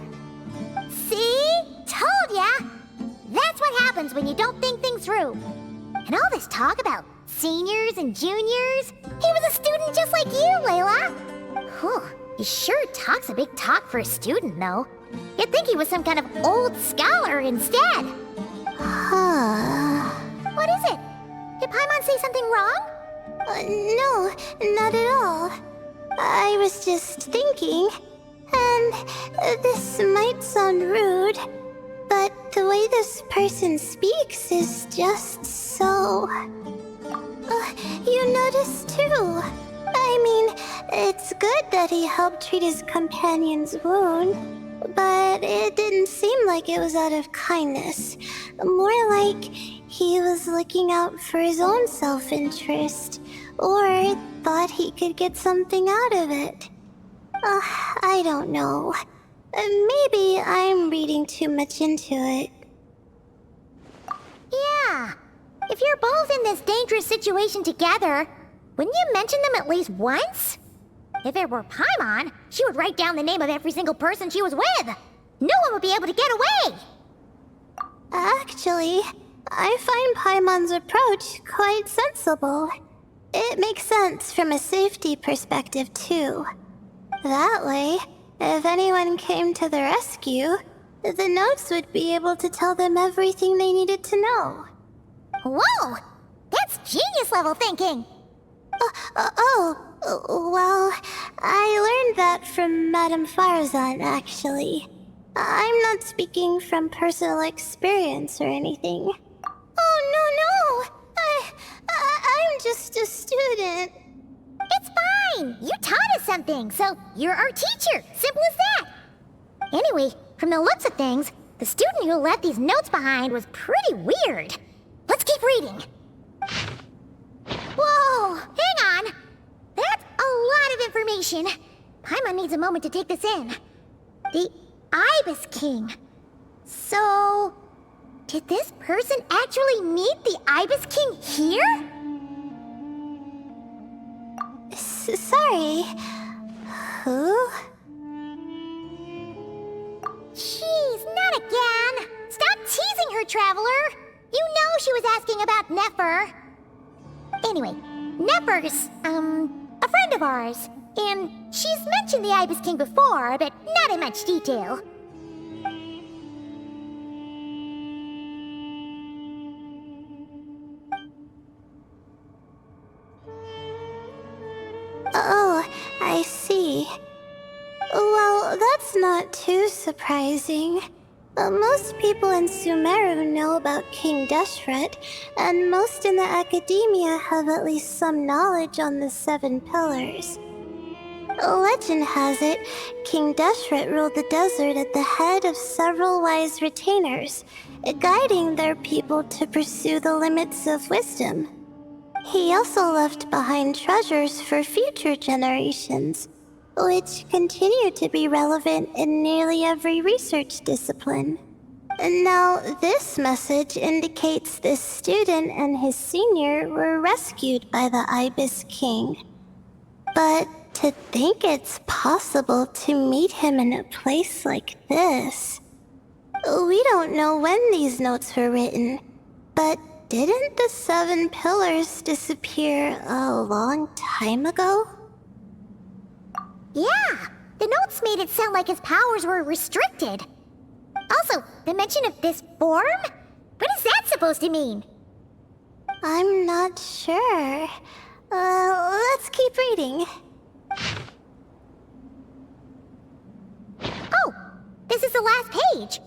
Speaker 2: See? Told ya! That's what happens when you don't think things through. And all this talk about seniors and juniors, he was a student just like you, Layla. Whew, he sure talks a big talk for a student, though. You'd think he was some kind of old scholar instead.
Speaker 12: Huh.
Speaker 2: What is it? Did Paimon say something wrong?
Speaker 12: No, not at all. I was just thinking, and this might sound rude, but the way this person speaks is just so... you noticed too. I mean, it's good that he helped treat his companion's wound, but it didn't seem like it was out of kindness. More like he was looking out for his own self-interest, or thought he could get something out of it. I don't know. Maybe I'm reading too much into it.
Speaker 2: Yeah. If you're both in this dangerous situation together, wouldn't you mention them at least once? If it were Paimon, she would write down the name of every single person she was with. No one would be able to get away.
Speaker 12: Actually, I find Paimon's approach quite sensible. It makes sense from a safety perspective, too. That way, if anyone came to the rescue, the notes would be able to tell them everything they needed to know.
Speaker 2: Whoa! That's genius-level thinking!
Speaker 12: Well, I learned that from Madame Farazan, actually. I'm not speaking from personal experience or anything. Oh, no! I'm just a student.
Speaker 2: It's fine! You taught us something, so you're our teacher. Simple as that. Anyway, from the looks of things, the student who left these notes behind was pretty weird. Let's keep reading. Whoa! Hang on! That's a lot of information. Paimon needs a moment to take this in. The Ibis King. So... did this person actually meet the Ibis King here?
Speaker 12: Sorry. Who?
Speaker 2: Jeez, not again! Stop teasing her, Traveler! You know she was asking about Nefer. Anyway, Nefer's, a friend of ours. And she's mentioned the Ibis King before, but not in much detail.
Speaker 12: Oh, I see. Well, that's not too surprising. Most people in Sumeru know about King Deshret, and most in the academia have at least some knowledge on the 7 pillars. Legend has it, King Deshret ruled the desert at the head of several wise retainers, guiding their people to pursue the limits of wisdom. He also left behind treasures for future generations, which continue to be relevant in nearly every research discipline. Now, this message indicates this student and his senior were rescued by the Ibis King. But to think it's possible to meet him in a place like this... We don't know when these notes were written, but didn't the 7 pillars disappear a long time ago?
Speaker 2: Yeah, the notes made it sound like his powers were restricted. Also, the mention of this form? What is that supposed to mean?
Speaker 12: I'm not sure. Let's keep reading.
Speaker 2: Oh, this is the last page.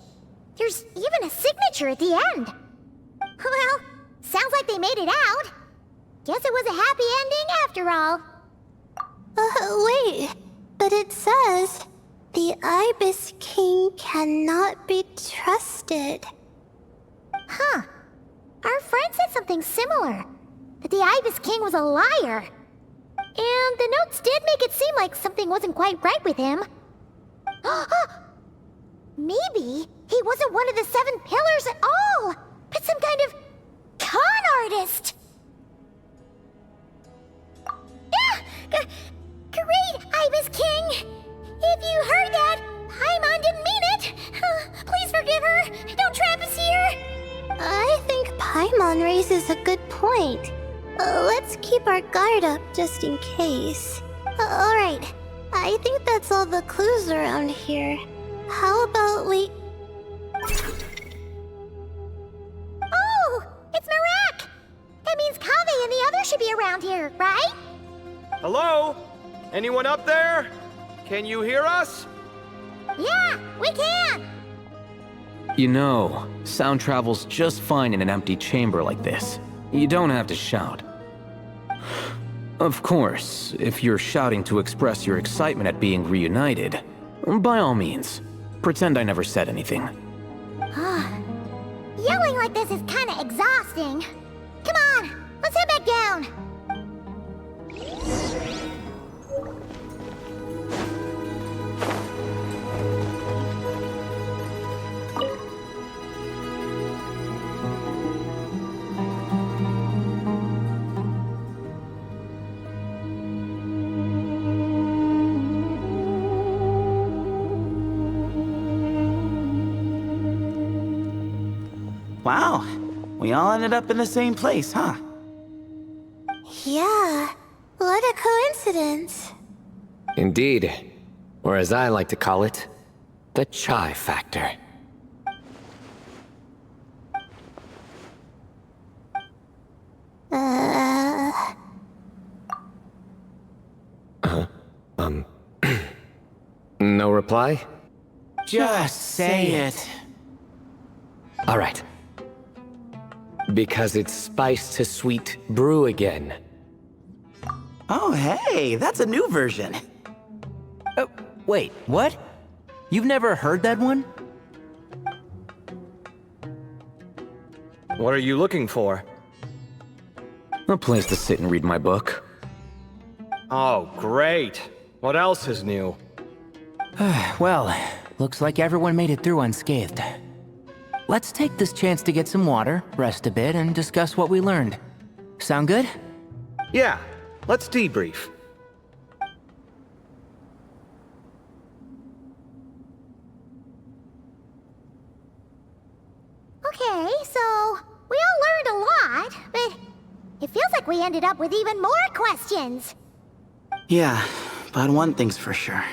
Speaker 2: There's even a signature at the end. Well, sounds like they made it out. Guess it was a happy ending after all.
Speaker 12: Wait. But it says, the Ibis King cannot be trusted.
Speaker 2: Huh. Our friend said something similar. That the Ibis King was a liar. And the notes did make it seem like something wasn't quite right with him. Maybe he wasn't one of the 7 pillars at all, but some kind of con artist. Great, Ibis King! If you heard that, Paimon didn't mean it! Please forgive her! Don't trap us here!
Speaker 12: I think Paimon raises a good point. Let's keep our guard up just in case. Alright, I think that's all the clues around here. How about we...
Speaker 2: Oh! It's Marak! That means Kaveh and the others should be around here, right?
Speaker 11: Hello? Anyone up there? Can you hear us?
Speaker 2: Yeah, we can!
Speaker 10: You know, sound travels just fine in an empty chamber like this. You don't have to shout. Of course, if you're shouting to express your excitement at being reunited, by all means, pretend I never said anything.
Speaker 2: Yelling like this is kinda exhausting. Come on, let's head back down.
Speaker 8: Wow. We all ended up in the same place, huh?
Speaker 12: Yeah, what a coincidence.
Speaker 7: Indeed. Or as I like to call it, the chai factor. No reply?
Speaker 8: Just say it.
Speaker 7: All right. Because it's spice to sweet brew again.
Speaker 8: Oh, hey, that's a new version.
Speaker 6: Wait, what? You've never heard that one?
Speaker 11: What are you looking for?
Speaker 10: A place to sit and read my book.
Speaker 11: Oh, great. What else is new?
Speaker 6: Well, looks like everyone made it through unscathed. Let's take this chance to get some water, rest a bit, and discuss what we learned. Sound good?
Speaker 11: Yeah, let's debrief.
Speaker 2: Okay, so we all learned a lot, but it feels like we ended up with even more questions.
Speaker 8: Yeah, but one thing's for sure.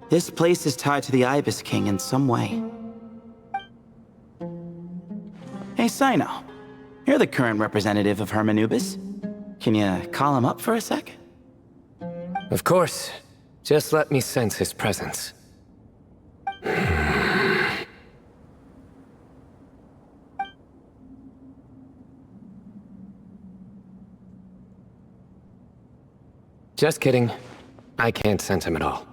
Speaker 8: This place is tied to the Ibis King in some way. Hey, Cyno. You're the current representative of Hermanubis. Can you call him up for a sec?
Speaker 7: Of course. Just let me sense his presence. Just kidding. I can't sense him at all.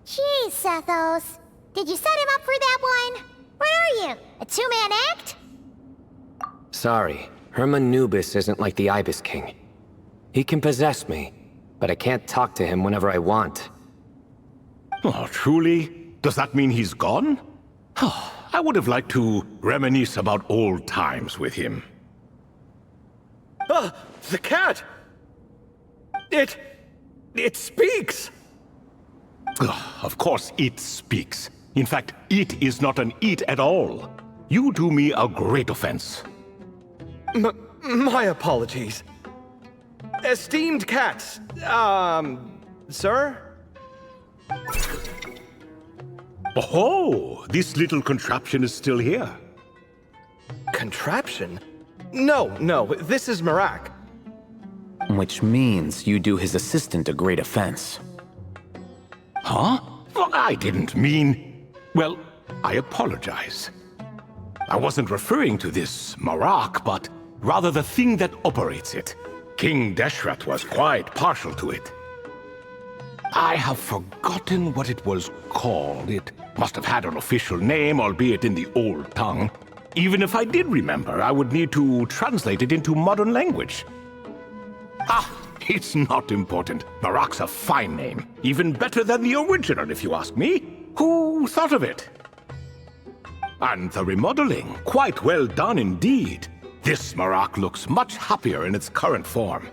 Speaker 2: Jeez, Sethos. Did you set him up for that one? What are you, a two-man act?
Speaker 7: Sorry, Hermanubis isn't like the Ibis King. He can possess me, but I can't talk to him whenever I want.
Speaker 14: Oh, truly? Does that mean he's gone? I would have liked to reminisce about old times with him.
Speaker 11: Ah, the cat! It speaks!
Speaker 14: Of course it speaks. In fact, it is not an it at all. You do me a great offense.
Speaker 11: My apologies. Esteemed cats, sir?
Speaker 14: Oh, this little contraption is still here.
Speaker 11: Contraption? No, this is Marak.
Speaker 10: Which means you do his assistant a great offense.
Speaker 14: Huh? Well, I didn't mean... Well, I apologize. I wasn't referring to this Marak, but rather the thing that operates it. King Deshret was quite partial to it. I have forgotten what it was called. It must have had an official name, albeit in the old tongue. Even if I did remember, I would need to translate it into modern language. It's not important. Marak's a fine name. Even better than the original, if you ask me. Who thought of it? And the remodeling, quite well done indeed. This Marak looks much happier in its current form.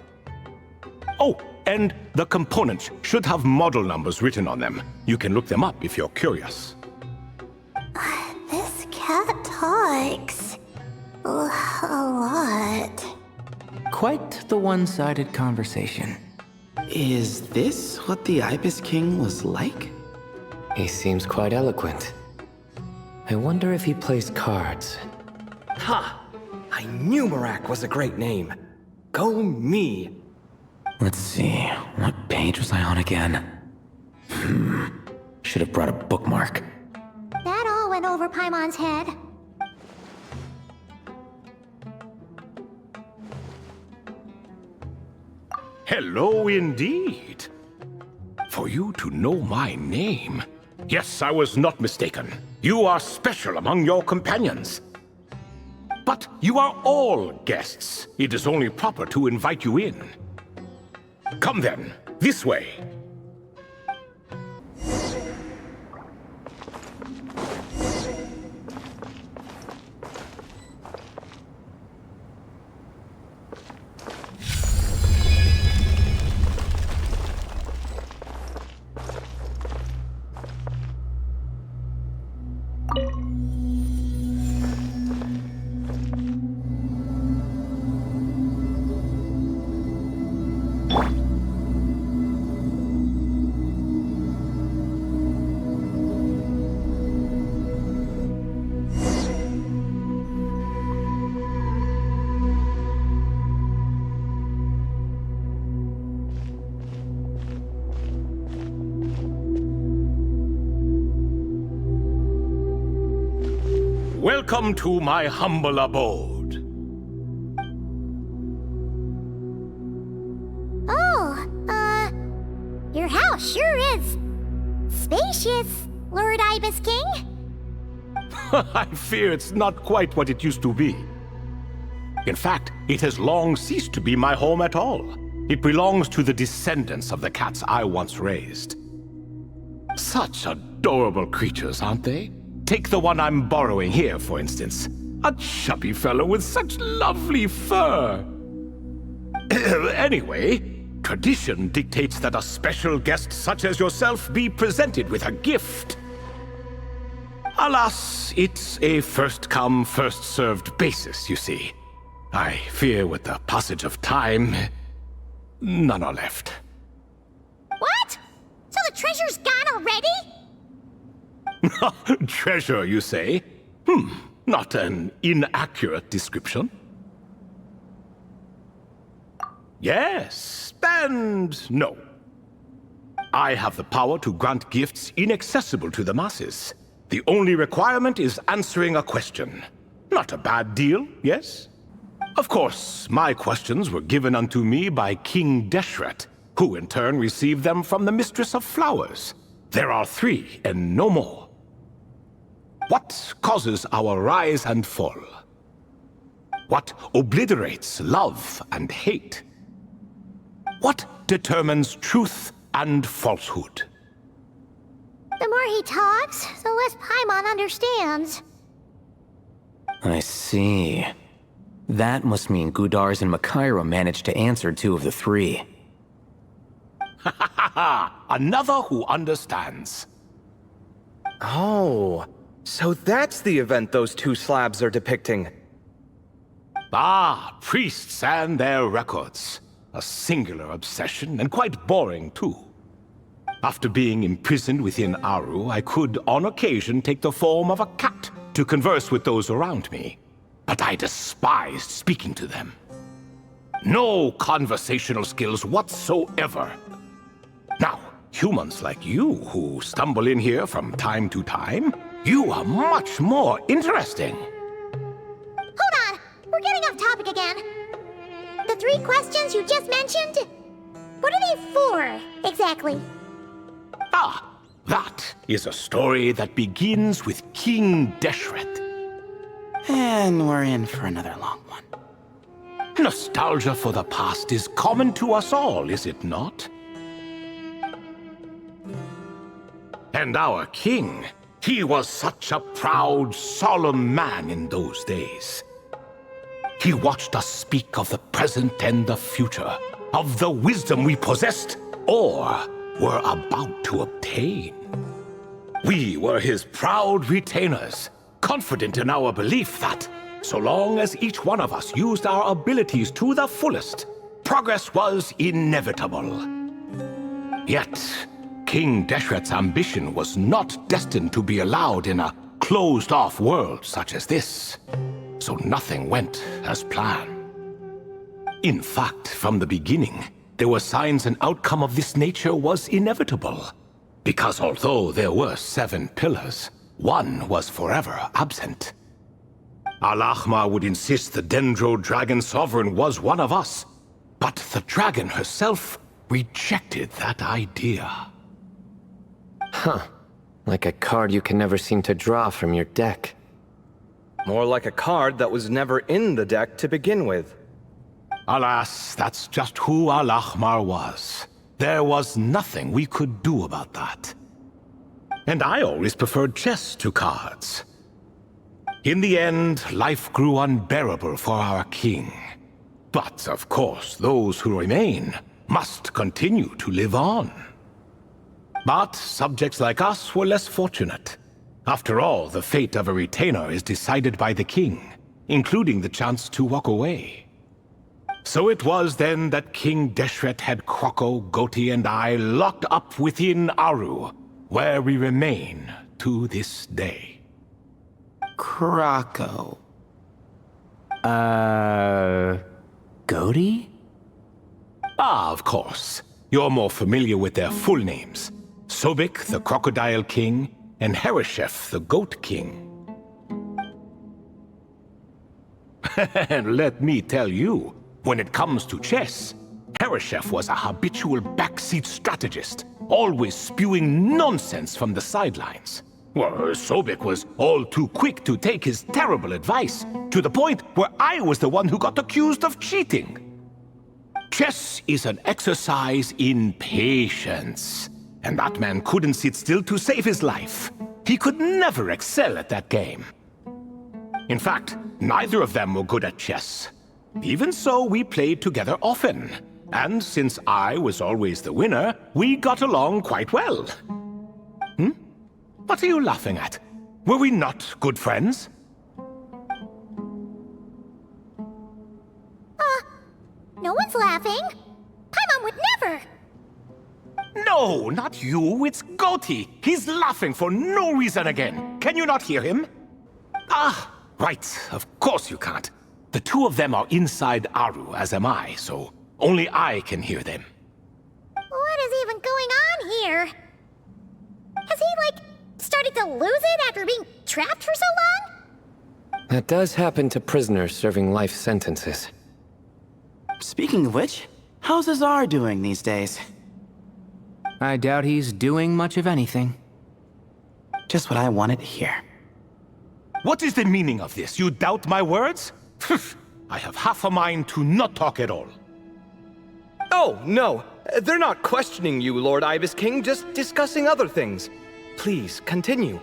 Speaker 14: Oh, and the components should have model numbers written on them. You can look them up if you're curious.
Speaker 12: This cat talks a lot.
Speaker 6: Quite the one-sided conversation.
Speaker 8: Is this what the Ibis King was like?
Speaker 7: He seems quite eloquent. I wonder if he plays cards.
Speaker 11: Ha! I knew Marak was a great name. Go me!
Speaker 10: Let's see, what page was I on again? Should have brought a bookmark.
Speaker 2: That all went over Paimon's head.
Speaker 14: Hello indeed. For you to know my name. Yes, I was not mistaken. You are special among your companions. But you are all guests. It is only proper to invite you in. Come then, this way. Welcome to my humble abode.
Speaker 2: Oh, your house sure is spacious, Lord Ibis King.
Speaker 14: I fear it's not quite what it used to be. In fact, it has long ceased to be my home at all. It belongs to the descendants of the cats I once raised. Such adorable creatures, aren't they? Take the one I'm borrowing here, for instance. A chubby fellow with such lovely fur. Anyway, tradition dictates that a special guest such as yourself be presented with a gift. Alas, it's a first-come, first-served basis, you see. I fear with the passage of time, none are left.
Speaker 2: What? So the treasure's gone already?
Speaker 14: Treasure, you say? Not an inaccurate description. Yes, and no. I have the power to grant gifts inaccessible to the masses. The only requirement is answering a question. Not a bad deal, yes? Of course, my questions were given unto me by King Deshret, who in turn received them from the Mistress of Flowers. There are 3, and no more. What causes our rise and fall? What obliterates love and hate? What determines truth and falsehood?
Speaker 2: The more he talks, the less Paimon understands.
Speaker 10: I see. That must mean Gudars and Makaira managed to answer 2 of the 3.
Speaker 14: Another who understands.
Speaker 11: Oh, so that's the event those 2 slabs are depicting.
Speaker 14: Ah, priests and their records. A singular obsession, and quite boring too. After being imprisoned within Aru, I could, on occasion, take the form of a cat to converse with those around me. But I despised speaking to them. No conversational skills whatsoever. Now, humans like you who stumble in here from time to time, you are much more interesting.
Speaker 2: Hold on! We're getting off topic again. The 3 questions you just mentioned? What are they for, exactly?
Speaker 14: Ah, that is a story that begins with King Deshret.
Speaker 8: And we're in for another long one.
Speaker 14: Nostalgia for the past is common to us all, is it not? And our king, he was such a proud, solemn man in those days. He watched us speak of the present and the future, of the wisdom we possessed or were about to obtain. We were his proud retainers, confident in our belief that, so long as each one of us used our abilities to the fullest, progress was inevitable. Yet, King Deshret's ambition was not destined to be allowed in a closed-off world such as this, so nothing went as planned. In fact, from the beginning, there were signs an outcome of this nature was inevitable, because although there were 7 pillars, one was forever absent. Al-Ahmar would insist the Dendro Dragon Sovereign was one of us, but the dragon herself rejected that idea.
Speaker 7: Huh. Like a card you can never seem to draw from your deck.
Speaker 11: More like a card that was never in the deck to begin with.
Speaker 14: Alas, that's just who Al-Ahmar was. There was nothing we could do about that. And I always preferred chess to cards. In the end, life grew unbearable for our king. But, of course, those who remain must continue to live on. But subjects like us were less fortunate. After all, the fate of a retainer is decided by the king, including the chance to walk away. So it was then that King Deshret had Kroko, Goti, and I locked up within Aru, where we remain to this day.
Speaker 8: Kroko.
Speaker 6: Goti?
Speaker 14: Ah, of course. You're more familiar with their full names. Sobek, the Crocodile King, and Hereshef, the Goat King. And let me tell you, when it comes to chess, Hereshef was a habitual backseat strategist, always spewing nonsense from the sidelines. Well, Sobek was all too quick to take his terrible advice, to the point where I was the one who got accused of cheating. Chess is an exercise in patience, and that man couldn't sit still to save his life. He could never excel at that game. In fact, neither of them were good at chess. Even so, we played together often, and since I was always the winner, we got along quite well. What are you laughing at? Were we not good friends?
Speaker 2: No one's laughing. Paimon would never.
Speaker 14: No, not you, it's Gotti. He's laughing for no reason again. Can you not hear him? Ah, right, of course you can't. The two of them are inside Aru, as am I, so only I can hear them.
Speaker 2: What is even going on here? Has he, started to lose it after being trapped for so long?
Speaker 7: That does happen to prisoners serving life sentences.
Speaker 8: Speaking of which, how's Azar doing these days?
Speaker 6: I doubt he's doing much of anything.
Speaker 8: Just what I wanted to hear.
Speaker 14: What is the meaning of this? You doubt my words? I have half a mind to not talk at all.
Speaker 11: Oh, no. They're not questioning you, Lord Ibis King, just discussing other things. Please, continue.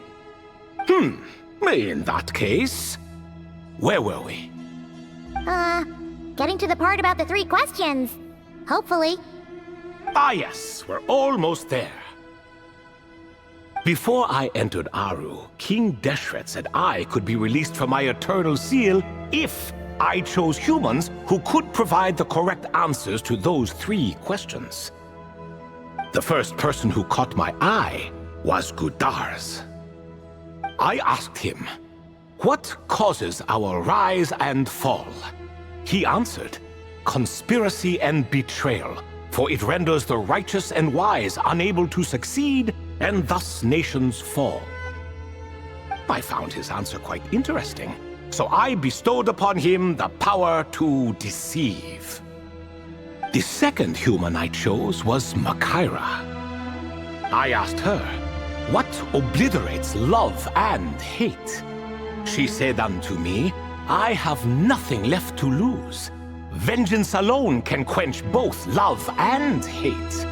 Speaker 14: In that case, where were we?
Speaker 2: Getting to the part about the 3 questions. Hopefully.
Speaker 14: Ah yes, we're almost there. Before I entered Aru, King Deshret said I could be released from my eternal seal if I chose humans who could provide the correct answers to those 3 questions. The first person who caught my eye was Gudar's. I asked him, what causes our rise and fall? He answered, conspiracy and betrayal, for it renders the righteous and wise unable to succeed, and thus nations fall. I found his answer quite interesting, so I bestowed upon him the power to deceive. The second human I chose was Makaira. I asked her, what obliterates love and hate? She said unto me, I have nothing left to lose. Vengeance alone can quench both love and hate.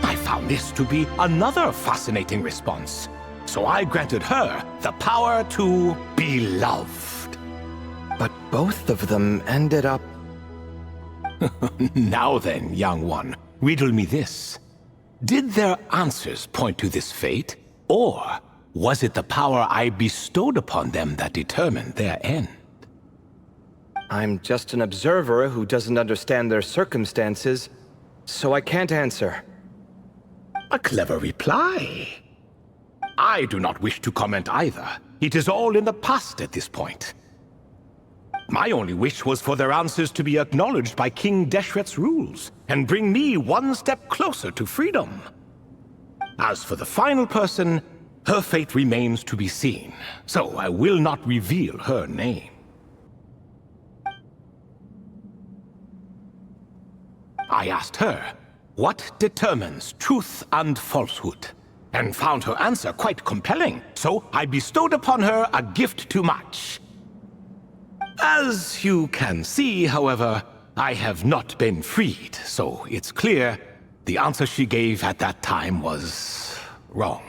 Speaker 14: I found this to be another fascinating response, so I granted her the power to be loved.
Speaker 11: But both of them ended up...
Speaker 14: Now then, young one, riddle me this. Did their answers point to this fate, or was it the power I bestowed upon them that determined their end?
Speaker 11: I'm just an observer who doesn't understand their circumstances, so I can't answer.
Speaker 14: A clever reply. I do not wish to comment either. It is all in the past at this point. My only wish was for their answers to be acknowledged by King Deshret's rules, and bring me one step closer to freedom. As for the final person, her fate remains to be seen, so I will not reveal her name. I asked her, what determines truth and falsehood? And found her answer quite compelling, so I bestowed upon her a gift to match. As you can see, however, I have not been freed, so it's clear the answer she gave at that time was wrong.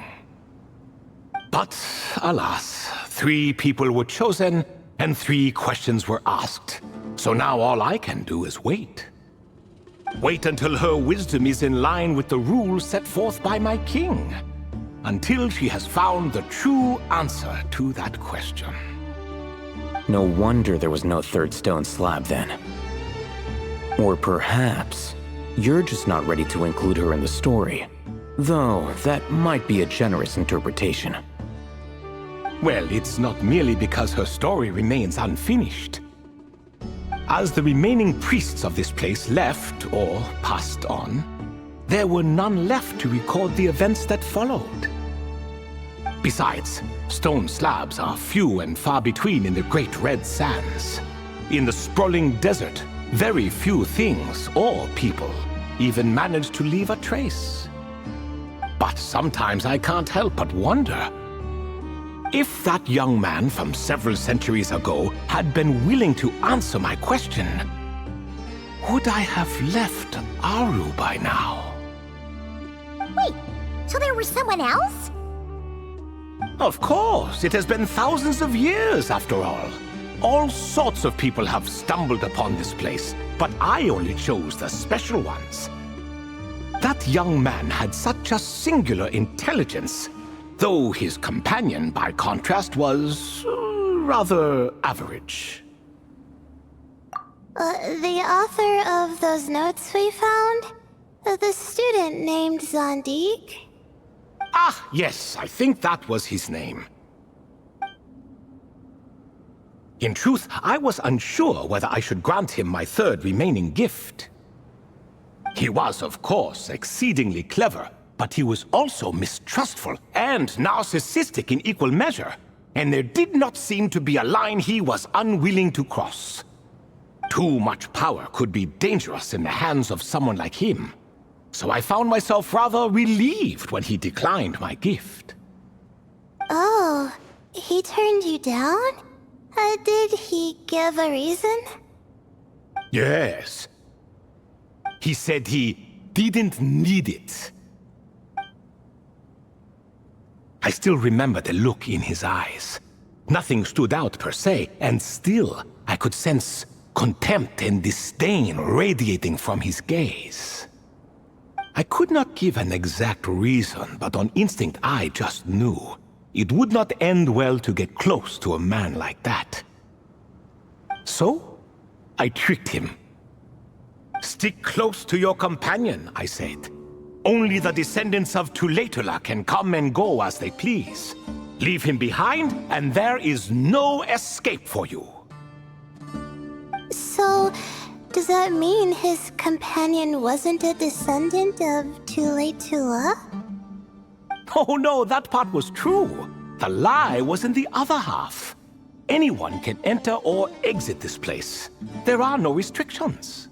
Speaker 14: But, alas, 3 people were chosen, and 3 questions were asked. So now all I can do is wait. Wait until her wisdom is in line with the rules set forth by my king. Until she has found the true answer to that question.
Speaker 10: No wonder there was no 3rd stone slab then. Or perhaps you're just not ready to include her in the story. Though, that might be a generous interpretation.
Speaker 14: Well, it's not merely because her story remains unfinished. As the remaining priests of this place left, or passed on, there were none left to record the events that followed. Besides, stone slabs are few and far between in the Great Red Sands. in the sprawling desert, very few things or people even manage to leave a trace. But sometimes I can't help but wonder, if that young man from several centuries ago had been willing to answer my question, would I have left Aru by now?
Speaker 2: Wait, so there was someone else?
Speaker 14: Of course, it has been thousands of years after all. All sorts of people have stumbled upon this place, but I only chose the special ones. That young man had such a singular intelligence, though his companion, by contrast, was rather average.
Speaker 12: The author of those notes we found? The student named Zandik?
Speaker 14: Ah, yes, I think that was his name. In truth, I was unsure whether I should grant him my third remaining gift. He was, of course, exceedingly clever, but he was also mistrustful and narcissistic in equal measure, and there did not seem to be a line he was unwilling to cross. Too much power could be dangerous in the hands of someone like him, so I found myself rather relieved when he declined my gift.
Speaker 12: Oh, he turned you down? Did he give a reason?
Speaker 14: Yes. He said he didn't need it. I still remember the look in his eyes. Nothing stood out per se, and still I could sense contempt and disdain radiating from his gaze. I could not give an exact reason, but on instinct I just knew it would not end well to get close to a man like that. So, I tricked him. Stick close to your companion, I said. Only the descendants of Tuletula can come and go as they please. Leave him behind, and there is no escape for you.
Speaker 12: So, does that mean his companion wasn't a descendant of Tuletula?
Speaker 14: Oh no, that part was true. The lie was in the other half. Anyone can enter or exit this place. There are no restrictions.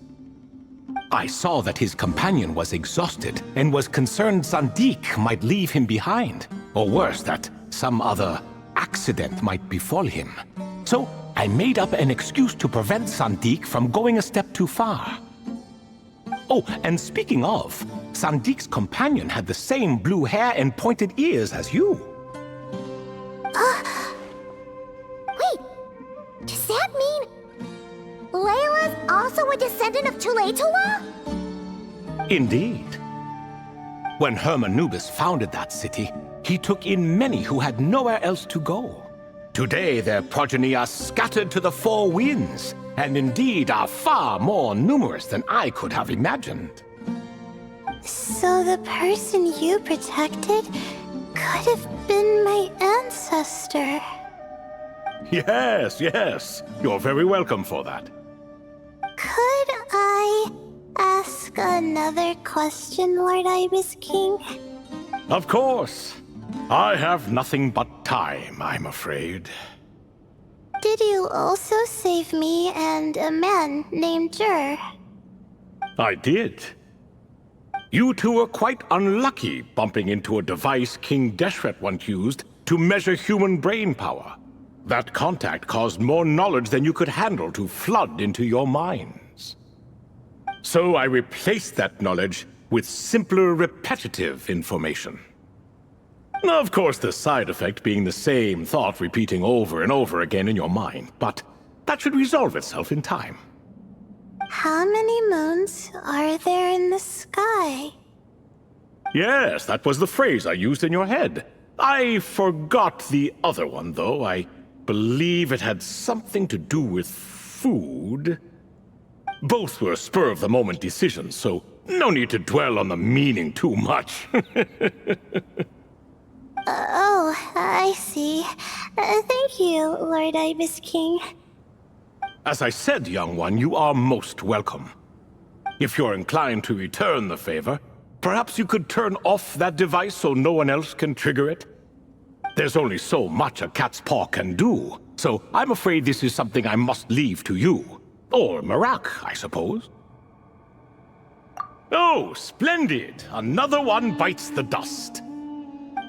Speaker 14: I saw that his companion was exhausted and was concerned Zandik might leave him behind, or worse, that some other accident might befall him. So I made up an excuse to prevent Zandik from going a step too far. Oh, and speaking of, Sandik's companion had the same blue hair and pointed ears as you.
Speaker 2: Wait, does that mean Layla's also a descendant of Tuletula?
Speaker 14: Indeed. When Hermanubis founded that city, he took in many who had nowhere else to go. Today their progeny are scattered to the four winds, and indeed are far more numerous than I could have imagined.
Speaker 12: So the person you protected could have been my ancestor.
Speaker 14: Yes, yes. You're very welcome for that.
Speaker 12: Could I ask another question, Lord Ibis King?
Speaker 14: Of course. I have nothing but time, I'm afraid.
Speaker 12: Did you also save me and a man named Jur?
Speaker 14: I did. You two were quite unlucky bumping into a device King Deshret once used to measure human brain power. That contact caused more knowledge than you could handle to flood into your minds. So I replaced that knowledge with simpler, repetitive information. Of course, the side effect being the same thought repeating over and over again in your mind, but that should resolve itself in time.
Speaker 12: How many moons are there in the sky?
Speaker 14: Yes, that was the phrase I used in your head. I forgot the other one, though. I believe it had something to do with food. Both were spur-of-the-moment decisions, so no need to dwell on the meaning too much.
Speaker 12: Oh, I see. Thank you, Lord Ibis King.
Speaker 14: As I said, young one, you are most welcome. If you're inclined to return the favor, perhaps you could turn off that device so no one else can trigger it? There's only so much a cat's paw can do, So I'm afraid this is something I must leave to you. Or Marak, I suppose. Oh, splendid! Another one bites the dust.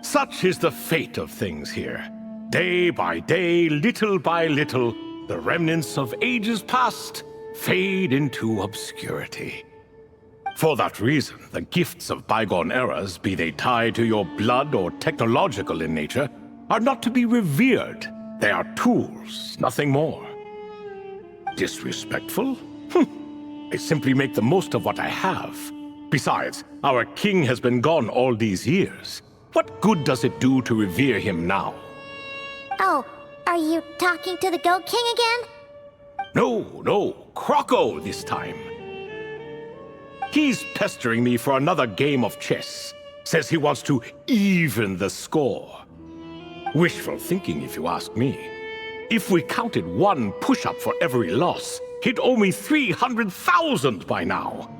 Speaker 14: Such is the fate of things here. Day by day, little by little, the remnants of ages past fade into obscurity. For that reason, the gifts of bygone eras, be they tied to your blood or technological in nature, are not to be revered. They are tools, nothing more. Disrespectful? I simply make the most of what I have. Besides, our king has been gone all these years. What good does it do to revere him now?
Speaker 2: Oh, are you talking to the Goat King again?
Speaker 14: No, Croco this time. He's pestering me for another game of chess. Says he wants to even the score. Wishful thinking, if you ask me. If we counted one push-up for every loss, he'd owe me 300,000 by now.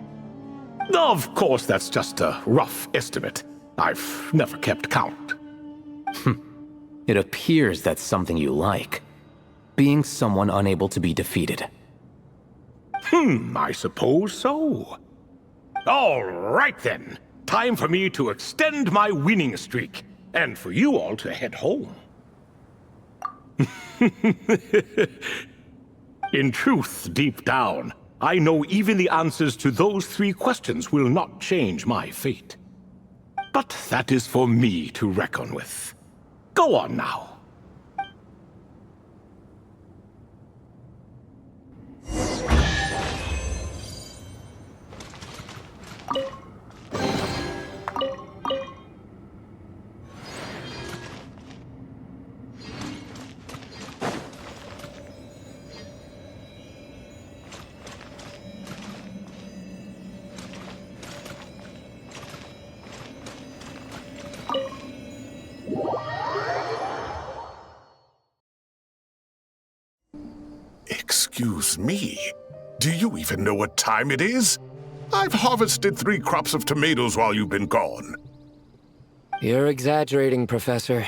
Speaker 14: Of course, that's just a rough estimate. I've never kept count.
Speaker 10: It appears that's something you like. Being someone unable to be defeated.
Speaker 14: I suppose so. All right then. Time for me to extend my winning streak, and for you all to head home. In truth, deep down, I know even the answers to those 3 questions will not change my fate. But that is for me to reckon with. Go on now.
Speaker 3: Excuse me, do you even know what time it is? I've harvested 3 crops of tomatoes while you've been gone.
Speaker 7: You're exaggerating, Professor.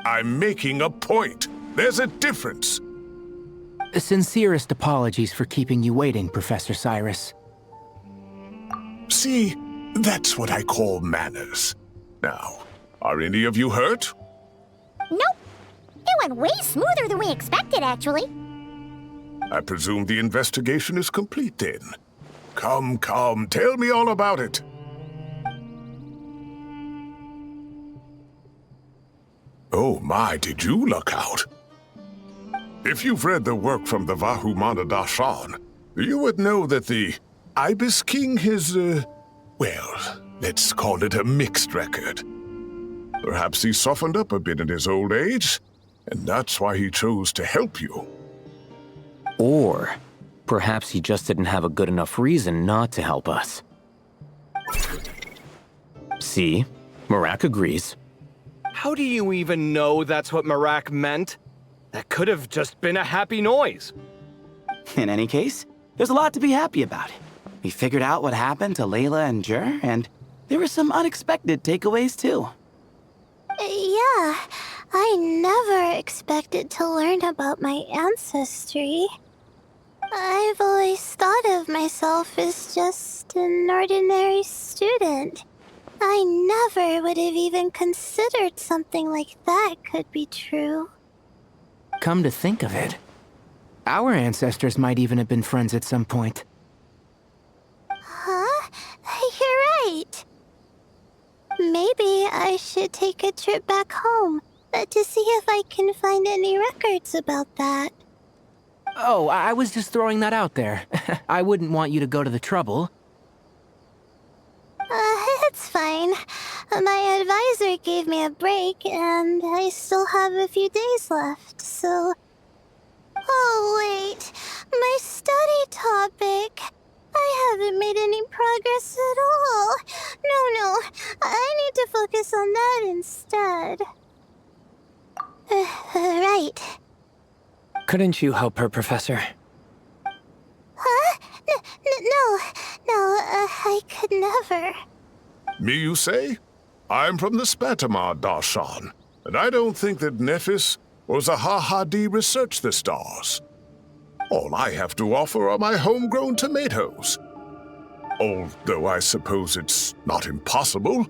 Speaker 3: I'm making a point. There's a difference.
Speaker 6: Sincerest apologies for keeping you waiting, Professor Cyrus.
Speaker 3: See, that's what I call manners. Now, are any of you hurt?
Speaker 2: Nope. It went way smoother than we expected, actually.
Speaker 3: I presume the investigation is complete then. Come, tell me all about it. Oh my, did you luck out? If you've read the work from the Vahumana Dashan, you would know that the Ibis King has, well, let's call it a mixed record. Perhaps he softened up a bit in his old age, and that's why he chose to help you.
Speaker 10: Or perhaps he just didn't have a good enough reason not to help us. See? Marak agrees.
Speaker 11: How do you even know that's what Marak meant? That could have just been a happy noise.
Speaker 8: In any case, there's a lot to be happy about. We figured out what happened to Layla and Jer, and there were some unexpected takeaways too.
Speaker 12: Yeah, I never expected to learn about my ancestry. I've always thought of myself as just an ordinary student. I never would have even considered something like that could be true.
Speaker 6: Come to think of it, our ancestors might even have been friends at some point.
Speaker 12: Huh? You're right. Maybe I should take a trip back home to see if I can find any records about that.
Speaker 6: Oh, I was just throwing that out there. I wouldn't want you to go to the trouble.
Speaker 12: It's fine. My advisor gave me a break, and I still have a few days left, so... Oh, wait. My study topic. I haven't made any progress at all. No. I need to focus on that instead. Right.
Speaker 7: Couldn't you help her, Professor?
Speaker 12: Huh? No, I could never.
Speaker 3: Me, you say? I'm from the Spatamar Darshan, and I don't think that Nephis or Zaha research the stars. All I have to offer are my homegrown tomatoes. Although I suppose it's not impossible.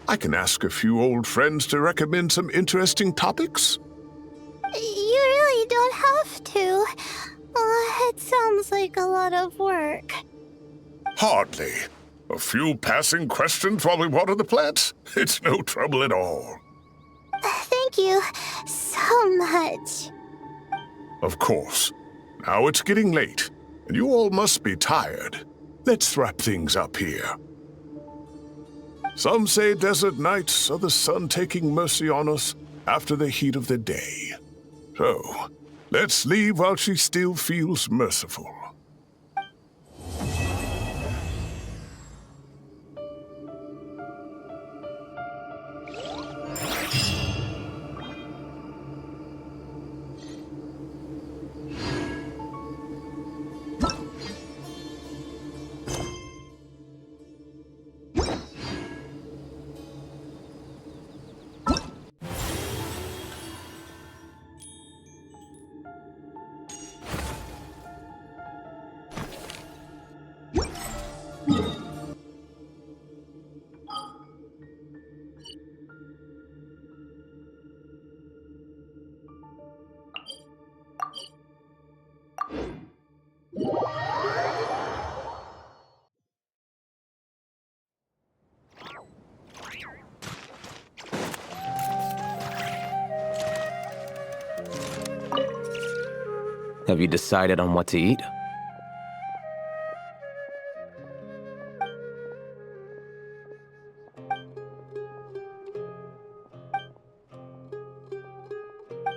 Speaker 3: I can ask a few old friends to recommend some interesting topics.
Speaker 12: You really don't have to. It sounds like a lot of work.
Speaker 3: Hardly. A few passing questions while we water the plants? It's no trouble at all.
Speaker 12: Thank you so much.
Speaker 3: Of course. Now it's getting late, and you all must be tired. Let's wrap things up here. Some say desert nights are the sun taking mercy on us after the heat of the day. So, let's leave while she still feels merciful.
Speaker 10: Have you decided on what to eat?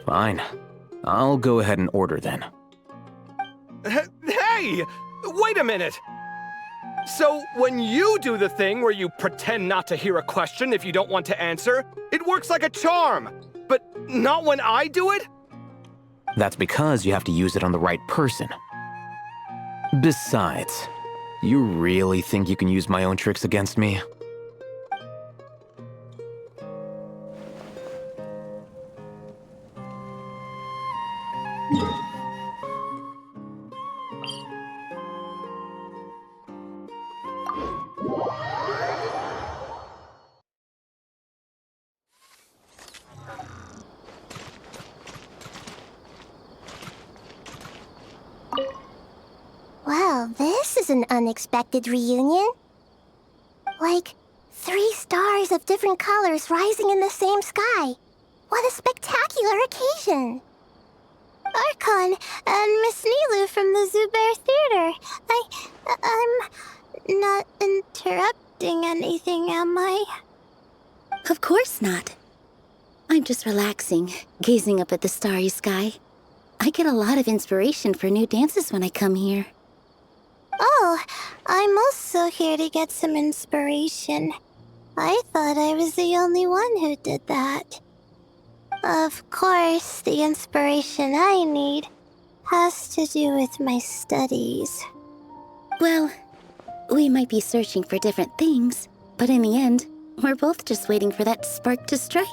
Speaker 10: Fine. I'll go ahead and order then.
Speaker 11: Hey! Wait a minute! So, when you do the thing where you pretend not to hear a question if you don't want to answer, it works like a charm! But not when I do it?
Speaker 10: That's because you have to use it on the right person. Besides, you really think you can use my own tricks against me?
Speaker 12: Well, this is an unexpected reunion. Like, 3 stars of different colors rising in the same sky. What a spectacular occasion! Archon and Miss Nilou from the Zubair Theater. I'm not interrupting anything, am I?
Speaker 15: Of course not. I'm just relaxing, gazing up at the starry sky. I get a lot of inspiration for new dances when I come here.
Speaker 12: Oh, I'm also here to get some inspiration. I thought I was the only one who did that. Of course, the inspiration I need has to do with my studies.
Speaker 15: Well, we might be searching for different things, but in the end, we're both just waiting for that spark to strike.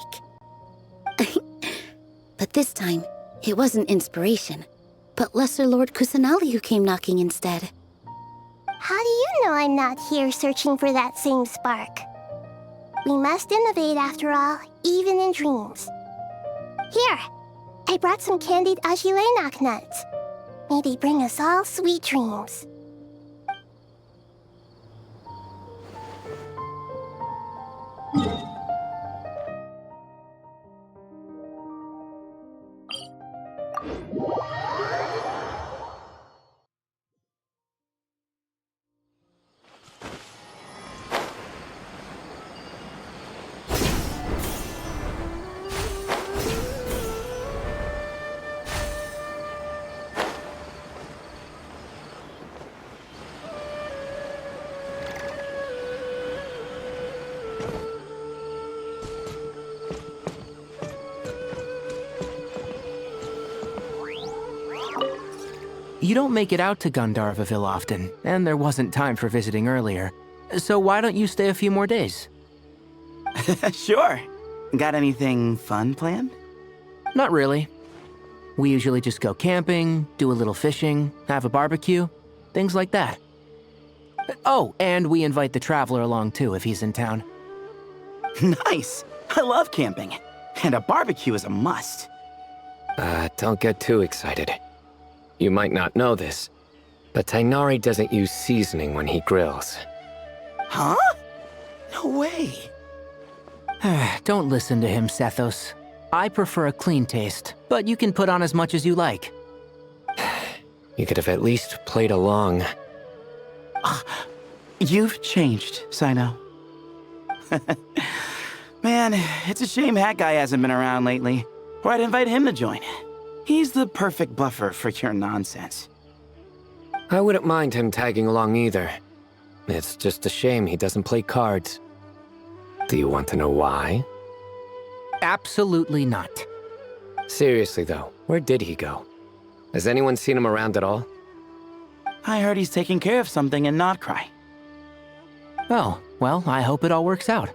Speaker 15: But this time, it wasn't inspiration, but Lesser Lord Kusanali who came knocking instead.
Speaker 12: How do you know I'm not here searching for that same spark? We must innovate after all, even in dreams. Here, I brought some candied ajilenak nuts. May they bring us all sweet dreams.
Speaker 6: You don't make it out to Gandharvaville often, and there wasn't time for visiting earlier. So why don't you stay a few more days?
Speaker 8: Sure. Got anything fun planned?
Speaker 6: Not really. We usually just go camping, do a little fishing, have a barbecue, things like that. Oh, and we invite the Traveler along too if he's in town.
Speaker 8: Nice! I love camping. And a barbecue is a must.
Speaker 7: Don't get too excited. You might not know this, but Tighnari doesn't use seasoning when he grills.
Speaker 8: Huh? No way.
Speaker 6: Don't listen to him, Sethos. I prefer a clean taste, but you can put on as much as you like.
Speaker 7: You could have at least played along.
Speaker 8: You've changed, Cyno. Man, it's a shame Hat Guy hasn't been around lately, or I'd invite him to join. He's the perfect buffer for your nonsense.
Speaker 7: I wouldn't mind him tagging along either. It's just a shame he doesn't play cards. Do you want to know why?
Speaker 6: Absolutely not.
Speaker 7: Seriously though, where did he go? Has anyone seen him around at all?
Speaker 8: I heard he's taking care of something in Notcry.
Speaker 6: Oh, well, I hope it all works out.